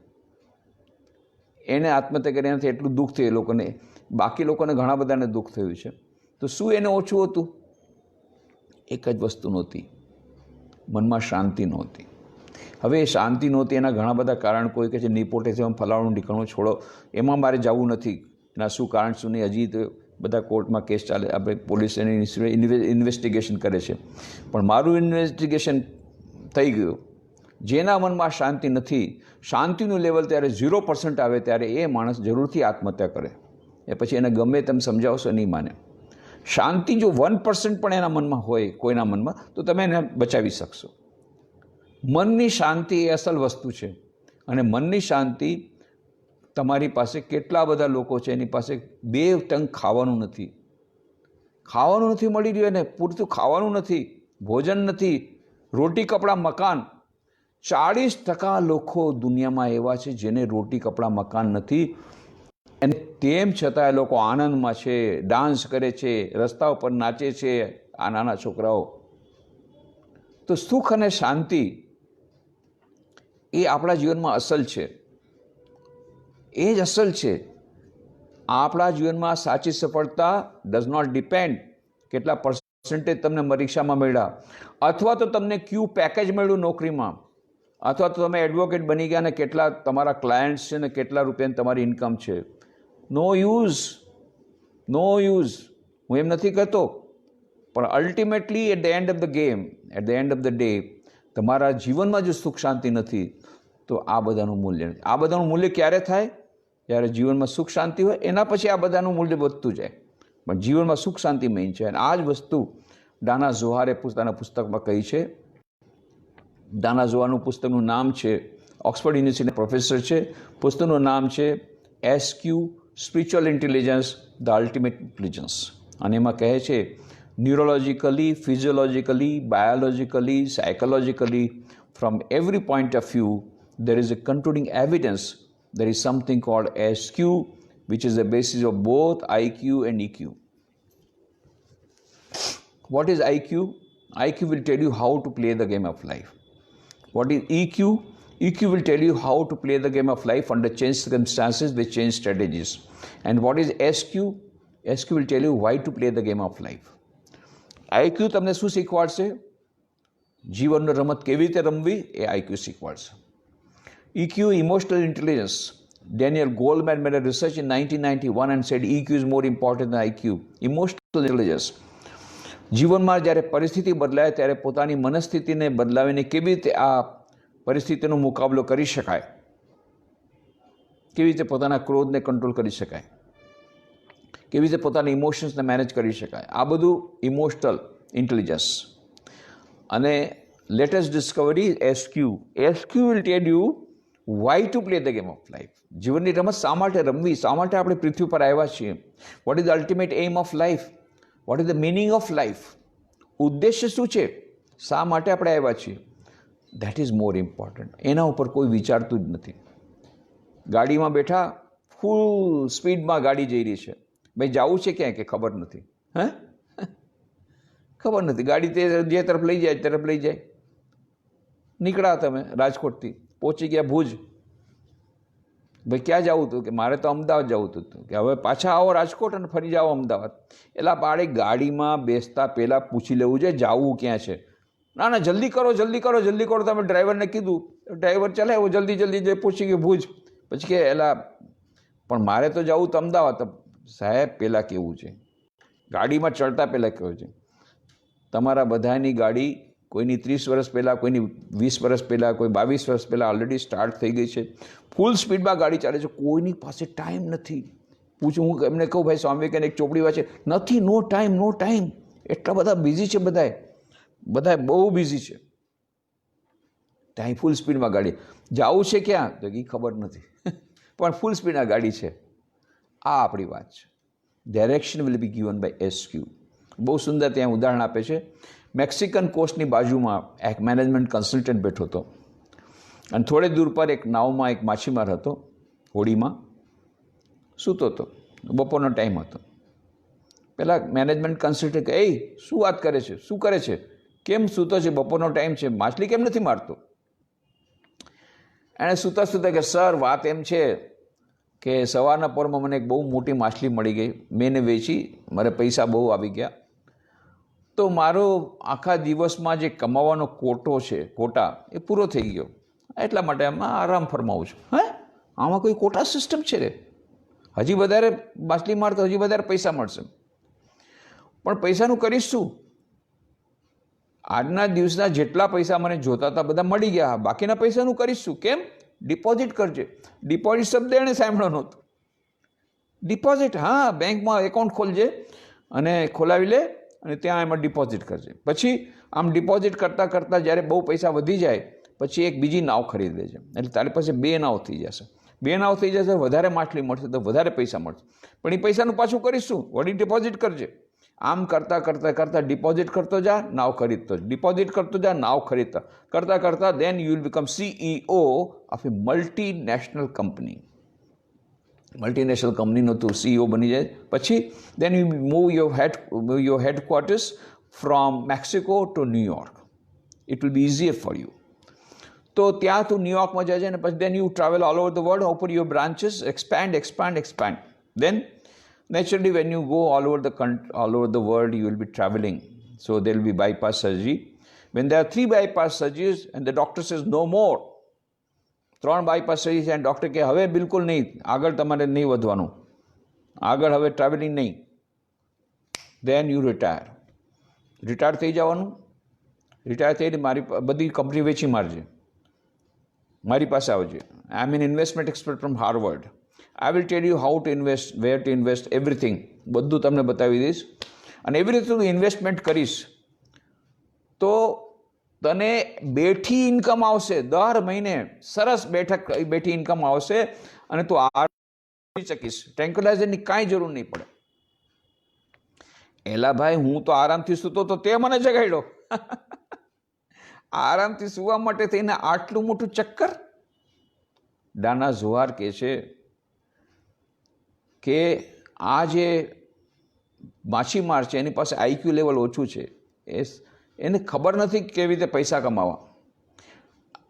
Speaker 1: એને આત્મહત્યા કરી, એનાથી એટલું દુઃખ થયું એ લોકોને, બાકી લોકોને ઘણા બધાને દુઃખ થયું છે. તો શું એને ઓછું હતું? એક જ વસ્તુ નહોતી, મનમાં શાંતિ નહોતી. હવે એ શાંતિ નહોતી, એના ઘણા બધા કારણ, કોઈ કહે છે નિપોટેઝમ, ફલાણું ઢીકણું, છોડો, એમાં મારે જવું નથી, એના શું કારણ શું નહીં, હજી તો બધા કોર્ટમાં કેસ ચાલે, આપણે પોલીસ એની ઇન્વેસ્ટિગેશન કરે છે. પણ મારું ઇન્વેસ્ટિગેશન થઈ ગયું. જેના મનમાં શાંતિ નથી, શાંતિનું લેવલ ત્યારે 0% આવે ત્યારે એ માણસ જરૂરથી આત્મહત્યા કરે. એ પછી એને ગમે તેમ સમજાવશો નહીં માને. શાંતિ જો 1% પણ એના મનમાં હોય, કોઈના મનમાં, તો તમે એને બચાવી શકશો. મનની શાંતિ એ અસલ વસ્તુ છે. અને મનની શાંતિ, તમારી પાસે કેટલા બધા લોકો છે એની પાસે 2 ટંક ખાવાનું નથી, ખાવાનું નથી મળી રહ્યું, એને પૂરતું ખાવાનું નથી, ભોજન નથી, રોટી કપડાં મકાન. 40% લોકો દુનિયામાં એવા છે જેને રોટી કપડાં મકાન નથી, અને તેમ છતાં એ લોકો આનંદમાં છે, ડાન્સ કરે છે, રસ્તા ઉપર નાચે છે, આ નાના છોકરાઓ. તો સુખ અને શાંતિ એ આપણા જીવનમાં અસલ છે, એ જ અસલ છે. આપણા જીવનમાં સાચી સફળતા ડઝ નોટ ડિપેન્ડ કેટલા પર્સન્ટેજ તમને પરીક્ષામાં મળ્યા, અથવા તો તમને ક્યુ પેકેજ મળ્યું નોકરીમાં, અથવા તો તમે એડવોકેટ બની ગયા ને કેટલા તમારા ક્લાયન્ટ્સ છે ને કેટલા રૂપિયાની તમારી ઇન્કમ છે. No use, no use. હું એમ નથી કહેતો, પણ ultimately at the end of the game, at the end of the day, તમારા જીવનમાં જો સુખ શાંતિ નથી તો આ બધાનું મૂલ્ય નથી. આ બધાનું મૂલ્ય ક્યારે થાય? જ્યારે જીવનમાં સુખ શાંતિ હોય, એના પછી આ બધાનું મૂલ્ય વધતું જાય. પણ જીવનમાં સુખ શાંતિ મેઇન છે. અને આ જ વસ્તુ ડાના ઝોહારે પોતાના પુસ્તકમાં કહી છે. ડાના ઝોહારનું પુસ્તકનું નામ છે, ઓક્સફર્ડ યુનિવર્સિટીના પ્રોફેસર છે, પુસ્તકનું નામ છે SQ, spiritual intelligence, the ultimate intelligence. અને એમાં કહે છે ન્યુરોલોજિકલી, ફિઝિયોલોજિકલી, બાયોલોજિકલી, સાયકોલોજિકલી, from every point of view, there is a concluding evidence. There is something called SQ, which is the basis of both IQ and EQ. What is IQ? IQ will tell you how to play the game of life. What is EQ? EQ will tell you how to play the game of life under changed circumstances with changed strategies. And what is SQ? SQ will tell you why to play the game of life. IQ તમને શું શીખવાડશે? જીવનનો રમત કેવી રીતે રમવી એ IQ શીખવાડશે. EQ, emotional intelligence. Daniel Goleman made a research in 1991 and said EQ is more important than IQ. Emotional intelligence. જીવનમાં જ્યારે પરિસ્થિતિ બદલાય ત્યારે પોતાની મનસ્થિતિને બદલાવીને કેવી રીતે આ પરિસ્થિતિનો મુકાબલો કરી શકાય, કેવી રીતે પોતાના ક્રોધને કંટ્રોલ કરી શકાય, કેવી રીતે પોતાના ઇમોશન્સને મેનેજ કરી શકાય, આ બધું ઇમોશનલ ઇન્ટેલિજન્સ. અને latest discovery SQ. SQ will tell you why to play the game of life. જીવનની રમત શા માટે રમવી, શા માટે આપણે પૃથ્વી પર આવ્યા છીએ, what is the ultimate aim of life, what is the meaning of life, ઉદ્દેશ્ય શું છે, શા માટે આપણે આવ્યા છીએ, ધેટ ઇઝ મોર ઇમ્પોર્ટન્ટ. એના ઉપર કોઈ વિચારતું જ નથી. ગાડીમાં બેઠા, ફૂલ સ્પીડમાં ગાડી જઈ રહી છે, ભાઈ જવું છે ક્યાંય કે ખબર નથી, હે ખબર નથી, ગાડી તે જે તરફ લઈ જાય તરફ લઈ જાય. નીકળ્યા તમે રાજકોટથી, પહોંચી ગયા ભુજ, ભાઈ ક્યાં જવું હતું કે મારે તો અમદાવાદ જવું હતું, કે હવે પાછા આવો રાજકોટ અને ફરી જાઓ અમદાવાદ. એટલે બાળક ગાડીમાં બેસતા પહેલાં પૂછી લેવું જોઈએ જવું ક્યાં છે. ના ના જલ્દી કરો જલ્દી કરો જલ્દી કરો, તમે ડ્રાઈવરને કીધું, ડ્રાઈવર ચલાવ્યો જલ્દી જલ્દી પહોંચી ગયો ભુજ. પછી કે એલા પણ મારે તો જવું તો અમદાવાદ. સાહેબ પહેલાં કેવું છે, ગાડીમાં ચડતા પહેલાં કેવું છે, તમારા બધાની ગાડી કોઈની 30 વર્ષ પહેલાં, કોઈની 20 વર્ષ પહેલાં, કોઈ 22 વર્ષ પહેલાં ઓલરેડી સ્ટાર્ટ થઈ ગઈ છે, ફૂલ સ્પીડમાં ગાડી ચાલે છે, કોઈની પાસે ટાઈમ નથી. પૂછું હું એમને કહું ભાઈ સ્વામી વિવેકાનંદ એક ચોપડી વાંચે, નથી, નો ટાઈમ, નો ટાઈમ. એટલા બધા બિઝી છે, બધાય બહુ બિઝી છે. ત્યાં ફૂલ સ્પીડમાં ગાડી, જવું છે ક્યાં તો એ ખબર નથી, પણ ફૂલ સ્પીડમાં ગાડી છે. આ આપણી વાત છે. Direction will be given by SQ. બહુ સુંદર ત્યાં ઉદાહરણ આપે છે. મેક્સિકન કોસ્ટની બાજુમાં એક મેનેજમેન્ટ કન્સલ્ટન્ટ બેઠો હતો અને થોડે દૂર પર એક નાવમાં એક માછીમાર હતો, હોડીમાં સૂતો હતો. બપોરનો ટાઈમ હતો. પેલા મેનેજમેન્ટ કન્સલ્ટન્ટ કહે, શું વાત કરે છે, શું કરે છે, કેમ સૂતો છે, બપોરનો ટાઈમ છે, માછલી કેમ નથી મારતો? એણે સૂતા સૂતા કે સર વાત એમ છે કે સવારના પોરમાં મને એક બહુ મોટી માછલી મળી ગઈ, મેં એને વેચી, મારે પૈસા બહુ આવી ગયા, તો મારો આખા દિવસમાં જે કમાવાનો કોટા એ પૂરો થઈ ગયો, એટલા માટે આમાં આરામ ફરમાવું છું. હે, આમાં કોઈ કોટા સિસ્ટમ છે રે? હજી વધારે માછલી મારતો હજી વધારે પૈસા મળશે, પણ પૈસાનું કરીશ શું? આજના દિવસના જેટલા પૈસા મને જોતા હતા બધા મળી ગયા, બાકીના પૈસાનું કરીશ શું? કેમ? ડિપોઝિટ કરજે. ડિપોઝિટ શબ્દ એણે સાંભળ્યો નહોતો. ડિપોઝિટ, હા, બેંકમાં એકાઉન્ટ ખોલજે અને ખોલાવી લે અને ત્યાં એમાં ડિપોઝિટ કરજે. પછી આમ ડિપોઝિટ કરતાં કરતાં જ્યારે બહુ પૈસા વધી જાય પછી એક બીજી નાવ ખરીદી લેજે, એટલે તારી પાસે 2 નાવ થઈ જશે. 2 નાવ થઈ જશે, વધારે માછલી મળશે તો વધારે પૈસા મળશે, પણ એ પૈસાનું પાછું કરીશ શું? વળી ડિપોઝિટ કરજે. આમ કરતાં ડિપોઝિટ કરતો જા, નાવ ખરીદતો, ડિપોઝિટ કરતો જા, નાવ ખરીદતા કરતાં then you will become CEO of a multinational company. Multinational કંપનીનો તું CEO બની જાય. પછી then you move your headquarters from Mexico to New York. It will be easier for you. તો ત્યાં તું ન્યુયોર્કમાં જાય છે અને પછી then you travel all over the world, open your branches, expand. Then naturally when you go all over the world you will be traveling, so there will be bypass surgery. When there are 3 bypass surgeries and the doctor says no more, 3 bypass surgeries and doctor કે હવે બિલકુલ નહીં, આગળ તમારે નહીં વધવાનું, આગળ હવે ટ્રાવેલિંગ નહીં, then you રિટાયર થઈ જવાનું. રિટાયર થઈને મારી બધી કંપની વેચી મારજે, મારી પાસે આવજે. I am an investment expert from Harvard. I will tell you how to invest, where to invest, everything. બધું તમને બતાવી દઈશ અને એવી રીતે તું ઇન્વેસ્ટમેન્ટ કરીશ તો તને બેઠી ઇન્કમ આવશે, દર મહિને સરસ બેઠી ઇન્કમ આવશે અને તું આરામ કરી શકીશ. ટ્રેન્ક્યુલાઇઝરની કાંઈ જરૂર નહીં પડે. એલા ભાઈ, હું તો આરામથી સૂતો તો તે મને જગાડ્યો. આરામથી સૂવા માટે થઈને આટલું મોટું ચક્કર? દાના ઝોહાર કહે છે કે આ જે માછીમાર છે એની પાસે આઈક્યુ લેવલ ઓછું છે, એને ખબર નથી કેવી રીતે પૈસા કમાવા.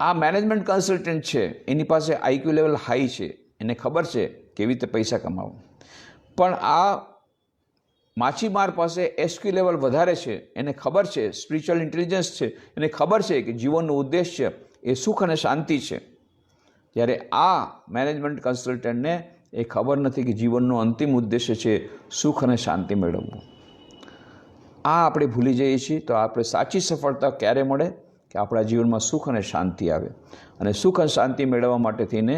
Speaker 1: આ મેનેજમેન્ટ કન્સલ્ટન્ટ છે એની પાસે આઈક્યુ લેવલ હાઈ છે, એને ખબર છે કેવી રીતે પૈસા કમાવા. પણ આ માછીમાર પાસે એસક્યુ લેવલ વધારે છે, એને ખબર છે, સ્પિરિચ્યુઅલ ઇન્ટેલિજન્સ છે, એને ખબર છે કે જીવનનો ઉદ્દેશ્ય એ સુખ અને શાંતિ છે. જ્યારે આ મેનેજમેન્ટ કન્સલ્ટન્ટને એ ખબર નથી કે જીવનનો અંતિમ ઉદ્દેશ્ય છે સુખ અને શાંતિ મેળવવું. આ આપણે ભૂલી જઈએ છીએ તો આપણે સાચી સફળતા ક્યારે મળે કે આપણા જીવનમાં સુખ અને શાંતિ આવે. અને સુખ અને શાંતિ મેળવવા માટે થઈને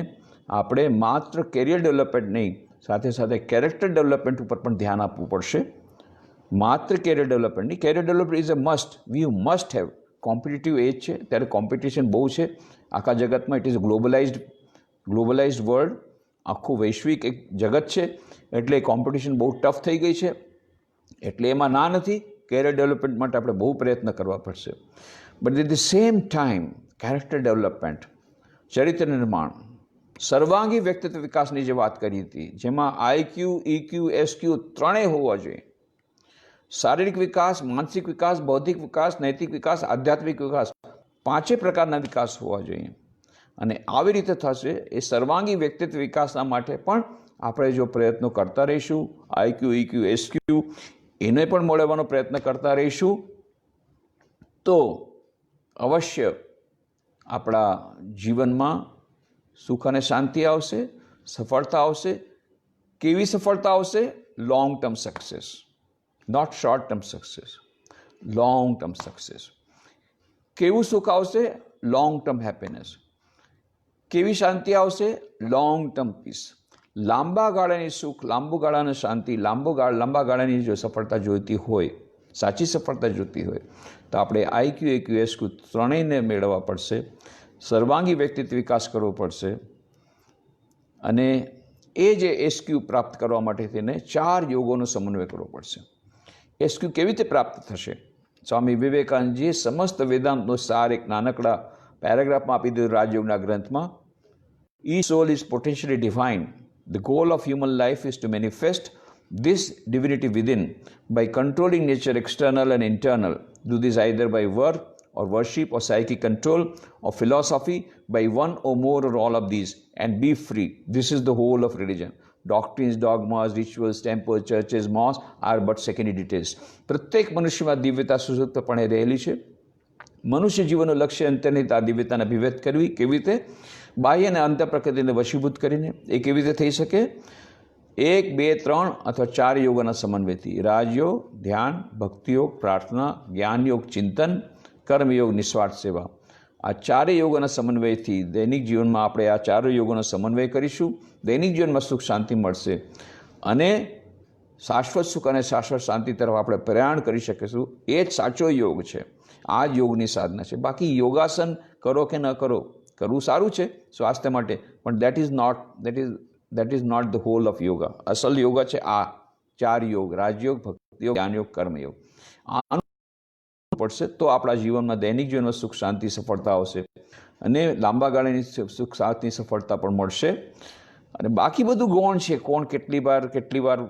Speaker 1: આપણે માત્ર કેરિયર ડેવલપમેન્ટ નહીં, સાથે સાથે કેરેક્ટર ડેવલપમેન્ટ ઉપર પણ ધ્યાન આપવું પડશે. માત્ર કેરિયર ડેવલપમેન્ટ નહીં, career development is a must, we must have. Competitive edge છે ત્યારે કોમ્પિટિશન બહુ છે આખા જગતમાં. ઇટ ઇઝ ગ્લોબલાઇઝડ વર્લ્ડ, આખું વૈશ્વિક એક જગત છે, એટલે કોમ્પિટિશન બહુ ટફ થઈ ગઈ છે. એટલે એમાં ના નથી, કેરિયર ડેવલપમેન્ટ માટે આપણે બહુ પ્રયત્ન કરવા પડશે. But at the same time character development, ચરિત્ર નિર્માણ, સર્વાંગી વ્યક્તિત્વ વિકાસની જે વાત કરી હતી, જેમાં આઈક્યુ, ઇક્યુ, એસક્યુ ત્રણેય હોવા જોઈએ. શારીરિક વિકાસ, માનસિક વિકાસ, બૌદ્ધિક વિકાસ, નૈતિક વિકાસ, આધ્યાત્મિક વિકાસ, 5 પ્રકારના વિકાસ હોવા જોઈએ. અને આવી રીતે થશે. એ સર્વાંગી વ્યક્તિત્વ વિકાસના માટે પણ આપણે જો પ્રયત્નો કરતા રહીશું, આઈક્યુ, ઇક્યુ, એસક્યુ એને પણ મળવાનો પ્રયત્ન કરતા રહીશું, તો અવશ્ય આપણા જીવનમાં સુખ અને શાંતિ આવશે, સફળતા આવશે. કેવી સફળતા આવશે? Long term success, not short term success, long term success. કેવું સુખ આવશે? Long term happiness. કેવી શાંતિ આવશે? Long term peace. લાંબા ગાળાની સુખ, લાંબા ગાળાની શાંતિ, લાંબા ગાળાની જો સફળતા જોઈતી હોય, સાચી સફળતા જોઈતી હોય, તો આપણે આઈક્યુ, ઇક્યુ, એસક્યુ ત્રણેયને મેળવવા પડશે. સર્વાંગી વ્યક્તિત્વ વિકાસ કરવો પડશે. અને એ જે એસક્યુ પ્રાપ્ત કરવા માટે તેને 4 યોગોનો સમન્વય કરવો પડશે. એસક્યુ કેવી રીતે પ્રાપ્ત થશે? સ્વામી વિવેકાનંદજીએ સમસ્ત વેદાંતનો સાર એક નાનકડા પેરેગ્રાફમાં આપી દીધો રાજયોગના ગ્રંથમાં. Each soul is potentially divine. The goal of human life is to manifest this divinity within by controlling nature external and internal. Do this either by work or worship or psychic control or philosophy, by one or more or all of these, and be free. This is the whole of religion. Doctrines, dogmas, rituals, temples, churches, mosques are but secondary details. પ્રત્યેક મનુષ્યમાં દિવ્યતા સુસુપ્તપણે રહેલી છે. મનુષ્ય જીવનનું લક્ષ્ય અંતર્નિહિત આ દિવ્યતાને અભિવ્યક્ત કરવી. કેવી રીતે? બાહ્ય અને અંતર પ્રકૃતિને વશીભૂત કરીને. એ કેવી રીતે થઈ શકે? 1, 2, 3 અથવા 4 યોગોના સમન્વયથી. રાજયોગ, ધ્યાન, ભક્તિયોગ, પ્રાર્થના, જ્ઞાનયોગ, ચિંતન, કર્મયોગ, નિસ્વાર્થ સેવા. આ 4 યોગોના સમન્વયથી દૈનિક જીવનમાં આપણે આ 4 યોગોનો સમન્વય કરીશું. દૈનિક જીવનમાં સુખ શાંતિ મળશે અને શાશ્વત સુખ અને શાશ્વત શાંતિ તરફ આપણે પ્રયાણ કરી શકીશું. એ જ સાચો યોગ છે. આ જ યોગની સાધના છે. બાકી યોગાસન કરો કે ન કરો, કરવું સારું છે સ્વાસ્થ્ય માટે, પણ that is not the whole of yoga. અસલ યોગા છે આ 4 યોગ: રાજયોગ, ભક્તિયોગ, જ્ઞાનયોગ, કર્મયોગ. આનું પડશે તો આપણા જીવનમાં દૈનિક જીવનમાં સુખ શાંતિ સફળતા આવશે અને લાંબા ગાળાની સુખ શાંતિ સફળતા પણ મળશે. અને બાકી બધું ગૌણ છે. કોણ કેટલી વાર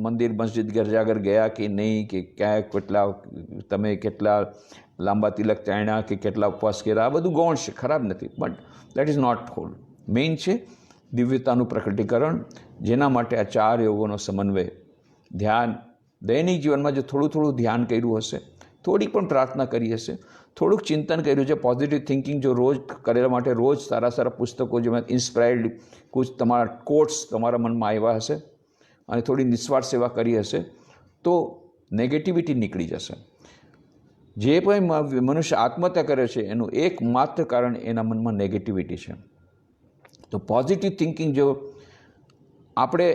Speaker 1: મંદિર મસ્જિદ ગરજાગર ગયા કે નહીં, કે ક્યાં કેટલા લાંબા તિલક ચાણ્યા કે કેટલા ઉપવાસ કર્યા, આ બધું ગૌણ છે, ખરાબ નથી. But that is not whole. Main છે દિવ્યતાનું પ્રકટીકરણ, જેના માટે આ 4 યોગોનો સમન્વય. ધ્યાન, દૈનિક જીવનમાં જો થોડું ધ્યાન કર્યું હશે, થોડીક પણ પ્રાર્થના કરી હશે, થોડુંક ચિંતન કર્યું છે, પોઝિટિવ થિંકિંગ જો રોજ કરવા માટે રોજ સારા પુસ્તકો જેમાં ઇન્સ્પાયર્ડ કુછ તમારા કોટ્સ તમારા મનમાં આવ્યા હશે અને થોડી નિસ્વાર્થ સેવા કરી હશે, તો નેગેટિવિટી નીકળી જશે. જે પણ મનુષ્ય આત્મહત્યા કરે છે એનું એકમાત્ર કારણ એના મનમાં નેગેટિવિટી છે. તો પોઝિટિવ થિંકિંગ જો આપણે,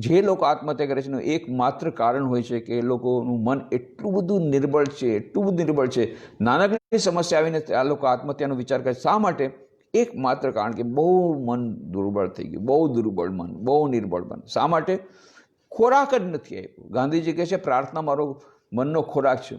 Speaker 1: જે લોકો આત્મહત્યા કરે છે એનું એકમાત્ર કારણ હોય છે કે એ લોકોનું મન એટલું બધું નિર્બળ છે. નાનકડી સમસ્યા આવીને આ લોકો આત્મહત્યાનો વિચાર કરે. શા માટે? એકમાત્ર કારણ કે બહુ મન દુર્બળ થઈ ગયું, બહુ દુર્બળ મન, બહુ નિર્બળ મન. શા માટે? ખોરાક જ નથી આપ્યો. ગાંધીજી કહે છે પ્રાર્થના મારો મનનો ખોરાક છે.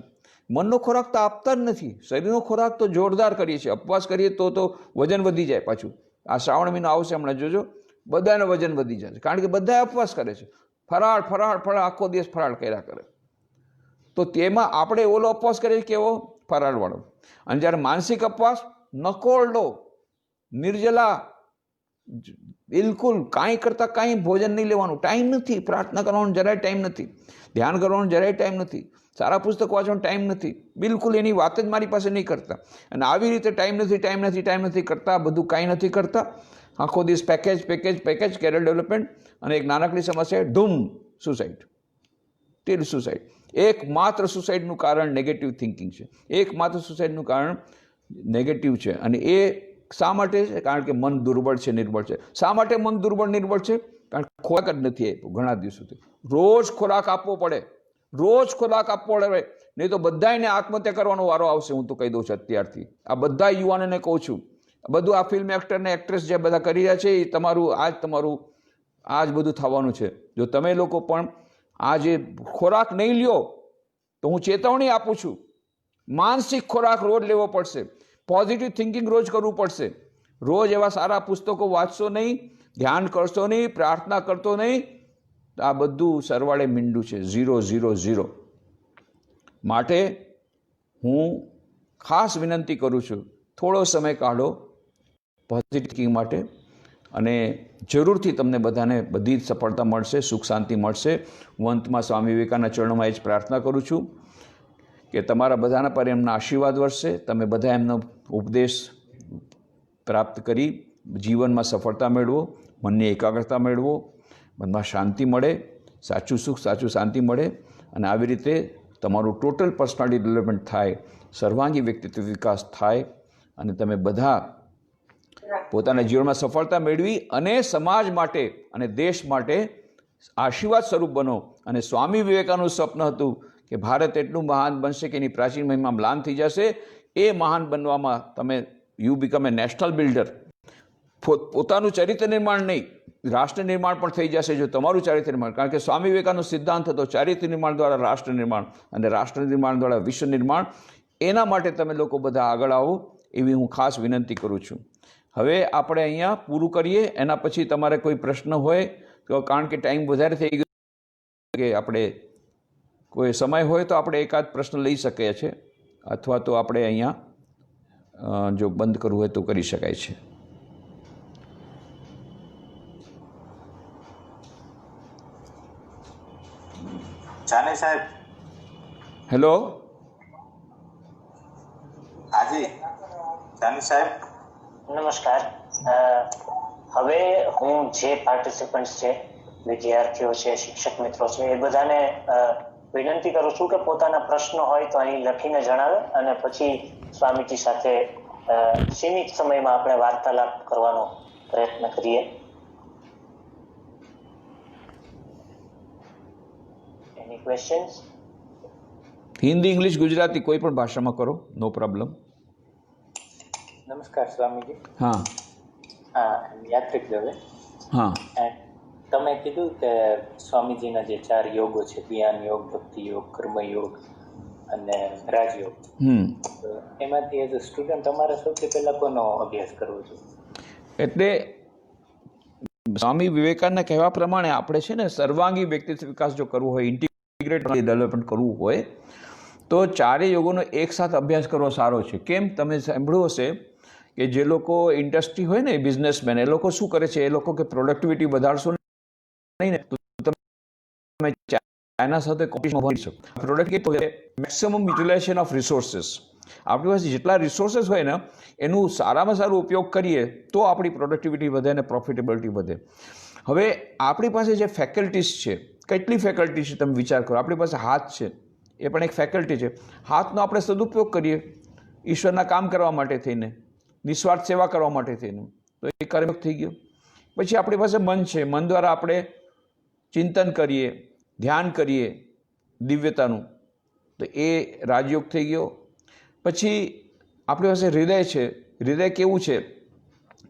Speaker 1: મનનો ખોરાક તો આપતા જ નથી. શરીરનો ખોરાક તો જોરદાર કરીએ છીએ. ઉપવાસ કરીએ તો વજન વધી જાય. પાછું આ શ્રાવણ મહિનો આવશે, હમણાં જોજો, બધાનો વજન વધી જશે. કારણ કે બધા ઉપવાસ કરે છે. ફરાળ આખો દિવસ ફરાળ કર્યા કરે. તો તેમાં આપણે ઓલો ઉપવાસ કરીએ કેવો? ફરાળવાળો. અને જ્યારે માનસિક ઉપવાસ, નકોરડો, નિર્જલા, બિલકુલ કાંઈ કરતાં કાંઈ ભોજન નહીં લેવાનું, ટાઈમ નથી. પ્રાર્થના કરવાનો જરાય ટાઈમ નથી. ધ્યાન કરવાનો જરાય ટાઈમ નથી. સારા પુસ્તક વાંચવાનો ટાઈમ નથી. બિલકુલ એની વાત જ મારી પાસે નહીં કરતા. અને આવી રીતે ટાઈમ નથી કરતા, બધું કાંઈ નથી કરતા. આખો દિવસ પેકેજ કેરિયર ડેવલપમેન્ટ. અને એક નાનકડી સમસ્યા, ધૂમ, સુસાઇડ. એકમાત્ર સુસાઇડનું કારણ નેગેટિવ થિંકિંગ છે. એકમાત્ર સુસાઇડનું કારણ નેગેટિવ છે. અને એ શા માટે છે? કારણ કે મન દુર્બળ છે, નિર્બળ છે. શા માટે મન દુર્બળ નિર્બળ છે? કારણ કે ખોરાક જ નથી આપ્યો ઘણા દિવસોથી. રોજ ખોરાક આપવો પડે, નહીં તો બધાને આત્મહત્યા કરવાનો વારો આવશે. હું તો કહી દઉં છું અત્યારથી. આ બધા યુવાનોને કહું છું. બધું આ ફિલ્મ એક્ટર ને એક્ટ્રેસ જે બધા કરી રહ્યા છે, એ તમારું આ જ બધું થવાનું છે. જો તમે લોકો પણ આ જે ખોરાક નહીં લ્યો, તો હું ચેતવણી આપું છું. માનસિક ખોરાક રોજ લેવો પડશે. પોઝિટિવ થિંકિંગ રોજ કરવું પડશે. રોજ એવા સારા પુસ્તકો વાંચશો નહીં, ધ્યાન કરશો નહીં, પ્રાર્થના કરતો નહીં, આ બધું સરવાળે મીંડું છે. 0. માટે હું ખાસ વિનંતી કરું છું, થોડો સમય કાઢો પોઝિટિવ થિંકિંગ માટે, અને જરૂરથી તમને બધાને બધી જ સફળતા મળશે, સુખ શાંતિ મળશે. હું અંતમાં સ્વામી વિવેકાનંદના ચરણોમાં એ જ પ્રાર્થના કરું છું કે તમારા બધાના પર એમના આશીર્વાદ વરસે. તમે બધા એમનો ઉપદેશ પ્રાપ્ત કરી જીવનમાં સફળતા મેળવો, મનની એકાગ્રતા મેળવો, મનમાં શાંતિ મળે, સાચું સુખ, સાચું શાંતિ મળે. અને આવી રીતે તમારું ટોટલ પર્સનાલિટી ડેવલપમેન્ટ થાય, સર્વાંગી વ્યક્તિત્વ વિકાસ થાય, અને તમે બધા પોતાના જીવનમાં સફળતા મેળવી અને સમાજ માટે અને દેશ માટે આશીર્વાદ સ્વરૂપ બનો. અને સ્વામી વિવેકાનંદનું સ્વપ્ન હતું કે ભારત એટલું મહાન બનશે કે એની પ્રાચીન મહિમા મ્લાન થઈ જશે. એ મહાન બનવામાં તમે you become A national builder. પોતાનું ચરિત્ર નિર્માણ નહીં, રાષ્ટ્ર નિર્માણ પણ થઈ જશે જો તમારું ચારિત્ર્ય નિર્માણ, કારણ કે સ્વામી વિવેકાનંદનો સિદ્ધાંત હતો ચારિત્ર્ય નિર્માણ દ્વારા રાષ્ટ્ર નિર્માણ અને રાષ્ટ્ર નિર્માણ દ્વારા વિશ્વ નિર્માણ. એના માટે તમે લોકો બધા આગળ આવો એવી હું ખાસ વિનંતી કરું છું. હવે આપણે અહીંયા પૂરું કરીએ. એના પછી તમારે કોઈ પ્રશ્ન હોય તો, કારણ કે ટાઈમ વધારે થઈ ગયો, કે આપણે કોઈ સમય હોય તો આપણે એકાદ પ્રશ્ન લઈ શકીએ છીએ, અથવા તો આપણે અહીંયા જો બંધ કરવું હોય તો કરી શકાય છે.
Speaker 2: જાની સાહેબ.
Speaker 1: હેલો.
Speaker 2: હાજી જાની સાહેબ.
Speaker 4: નમસ્કાર. હવે હું જે પાર્ટિસિપન્ટ્સ છે, વિદ્યાર્થીઓ છે, શિક્ષક મિત્રો છે, એ બધાને વિનંતી કરું છું કે પોતાના પ્રશ્નો હોય તો અહીં લખીને જણાવે, અને પછી સ્વામીજી સાથે સીમિત સમયમાં આપણે વાર્તાલાપ કરવાનો પ્રયત્ન કરીએ. એની ક્વેશ્ચન્સ?
Speaker 1: હિન્દી, ઇંગ્લિશ, ગુજરાતી કોઈ પણ ભાષામાં કરો, નો પ્રોબ્લેમ.
Speaker 5: નમસ્કાર સ્વામીજી.
Speaker 1: હા
Speaker 5: યાત્રિક દવે.
Speaker 1: હા.
Speaker 5: તમે કીધું કે સ્વામીજીના જે 4 યોગો છે, જ્ઞાન યોગ, ભક્તિ યોગ, કર્મયોગ અને રાજયોગ, તો એમાંથી એઝ અ સ્ટુડન્ટ તમારે સૌથી પહેલા કોનો અભ્યાસ કરવો જોઈએ?
Speaker 1: એટલે સ્વામી વિવેકાનંદના કહેવા પ્રમાણે આપણે છે ને સર્વાંગી વ્યક્તિત્વ વિકાસ જો કરવો હોય, ઇન્ટિગ્રેટેડ ડેવલપમેન્ટ કરવું હોય તો 4 યોગોનો એકસાથ અભ્યાસ કરવો સારો છે. કેમ? તમે સાંભળ્યું હશે કે જે લોકો ઇન્ડસ્ટ્રી હોય ને, બિઝનેસમેન, એ લોકો શું કરે છે, એ લોકો કે પ્રોડક્ટિવિટી વધારશો નહીં ને તો તમે ચાઇના સાથે કોમ્પિટિશન કરી શકો. Productivity maximum utilisation of resources. આપણી પાસે જેટલા રિસોર્સિસ હોય ને એનું સારામાં સારો ઉપયોગ કરીએ તો આપણી પ્રોડક્ટિવિટી વધે અને પ્રોફિટેબિલિટી વધે. હવે આપણી પાસે જે ફેકલ્ટીઝ છે, કેટલી ફેકલ્ટી છે તમે વિચાર કરો. આપણી પાસે હાથ છે, એ પણ એક ફેકલ્ટી છે. હાથનો આપણે સદુપયોગ કરીએ ઈશ્વરના કામ કરવા માટે થઈને, નિસ્વાર્થ સેવા કરવા માટે થઈને, તો એ કર્મયોગ થઈ ગયો. પછી આપણી પાસે મન છે, મન દ્વારા આપણે ચિંતન કરીએ, ધ્યાન કરીએ દિવ્યતાનું, તો એ રાજયોગ થઈ ગયો. પછી આપણી પાસે હૃદય છે. હૃદય કેવું છે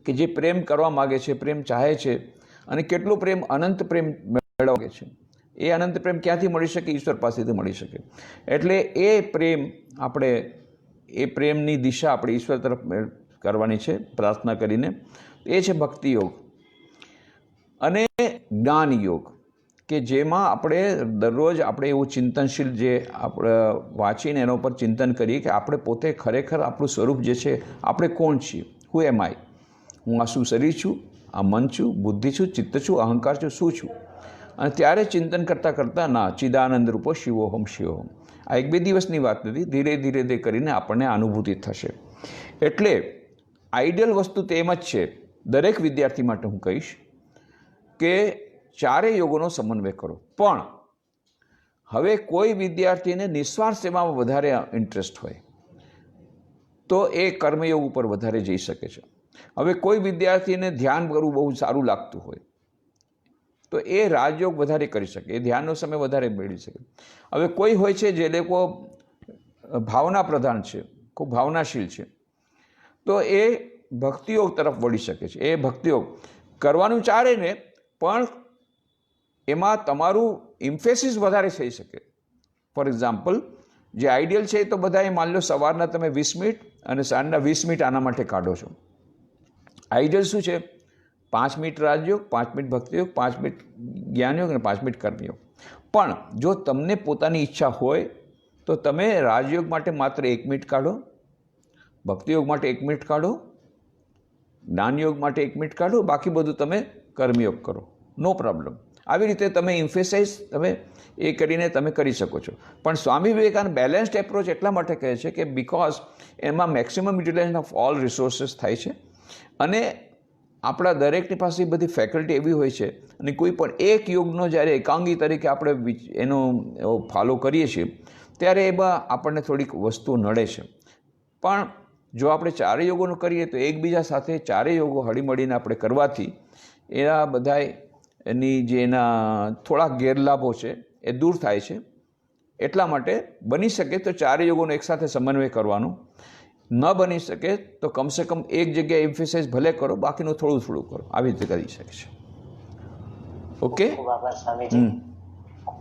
Speaker 1: કે જે પ્રેમ કરવા માગે છે, પ્રેમ ચાહે છે, અને કેટલો પ્રેમ, અનંત પ્રેમ મેળવે છે. એ અનંત પ્રેમ ક્યાંથી મળી શકે? ઈશ્વર પાસેથી મળી શકે. એટલે એ પ્રેમ આપણે, એ પ્રેમની દિશા આપણે ઈશ્વર તરફ કરવાની છે પ્રાર્થના કરીને. એ છે ભક્તિ યોગ. અને જ્ઞાન યોગ, કે જેમાં આપણે દરરોજ આપણે એવું ચિંતનશીલ જે આપણે વાંચીને એના ઉપર ચિંતન કરીએ કે આપણે પોતે ખરેખર આપણું સ્વરૂપ જે છે, આપણે કોણ છીએ, હુ એમ આઈ, હું આ શું શરીર છું, આ મન છું, બુદ્ધિ છું, ચિત્ત છું, અહંકાર છું, શું છું. અને ત્યારે ચિંતન કરતાં કરતાં ના ચિદાનંદ રૂપો શિવોહમ શિવોહમ. આ 1-2 દિવસની વાત નથી, ધીરે ધીરે તે કરીને આપણને અનુભૂતિ થશે. એટલે આઈડિયલ વસ્તુ તો એમ જ છે, દરેક વિદ્યાર્થી માટે હું કહીશ કે 4 યોગોનો સમન્વય કરો. પણ હવે કોઈ વિદ્યાર્થીને નિસ્વાર્થ સેવામાં વધારે ઇન્ટરેસ્ટ હોય તો એ કર્મયોગ ઉપર વધારે જઈ શકે છે. હવે કોઈ વિદ્યાર્થીને ધ્યાન કરવું બહુ સારું લાગતું હોય તો એ રાજયોગ વધારે કરી શકે, એ ધ્યાનનો સમય વધારે મેળવી શકે. હવે કોઈ હોય છે જે લોકો ભાવના પ્રધાન છે, ખૂબ ભાવનાશીલ છે, તો એ ભક્તિયોગ તરફ વળી શકે છે. એ ભક્તિયોગ કરવાનું ચારે ને, પણ એમાં તમારું ઇમ્ફેસિસ વધારે થઈ શકે. ફોર એક્ઝામ્પલ, જે આઈડિયલ છે એ તો બધાએ માની લો સવારના તમે 20 મિનિટ અને સાંજના 20 મિનિટ આના માટે કાઢો છો. આઈડિયલ શું છે? 5 મિનિટ રાજયોગ, 5 મિનિટ ભક્તિયોગ, 5 મિનિટ જ્ઞાનયોગ અને 5 મિનિટ કર્મયોગ. પણ જો તમને પોતાની ઈચ્છા હોય તો તમે રાજયોગ માટે માત્ર 1 મિનિટ કાઢો, ભક્તિયોગ માટે 1 મિનિટ કાઢો, જ્ઞાનયોગ માટે 1 મિનિટ કાઢો, બાકી બધું તમે કર્મયોગ કરો, નો પ્રોબ્લેમ. આવી રીતે તમે ઇમ્ફેસાઇઝ તમે એ કરીને તમે કરી શકો છો. પણ સ્વામી વિવેકાનંદ બેલેન્સ્ડ એપ્રોચ એટલા માટે કહે છે કે બિકોઝ એમાં maximum utilisation of all resources થાય છે, અને આપણા દરેકની પાસે બધી ફેકલ્ટી એવી હોય છે, અને કોઈ પણ એક યોગનો જ્યારે એકાંગી તરીકે આપણે એનો ફોલો કરીએ છીએ ત્યારે એમાં આપણને થોડીક વસ્તુઓ નડે છે. પણ જો આપણે 4 યોગોનું કરીએ તો એકબીજા સાથે 4 યોગો હળીમળીને આપણે કરવાથી એના બધાય એની જે એના થોડાક ગેરલાભો છે એ દૂર થાય છે. એટલા માટે બની શકે તો 4 યોગોનો એકસાથે સમન્વય કરવાનો, ન બની શકે તો કમસે કમ એક જગ્યાએ એમ્ફેસાઇઝ ભલે કરો, બાકીનું થોડું થોડું કરો, આવી રીતે કરી શકે છે. ઓકે.
Speaker 4: ખૂબ આભાર સ્વામીજી,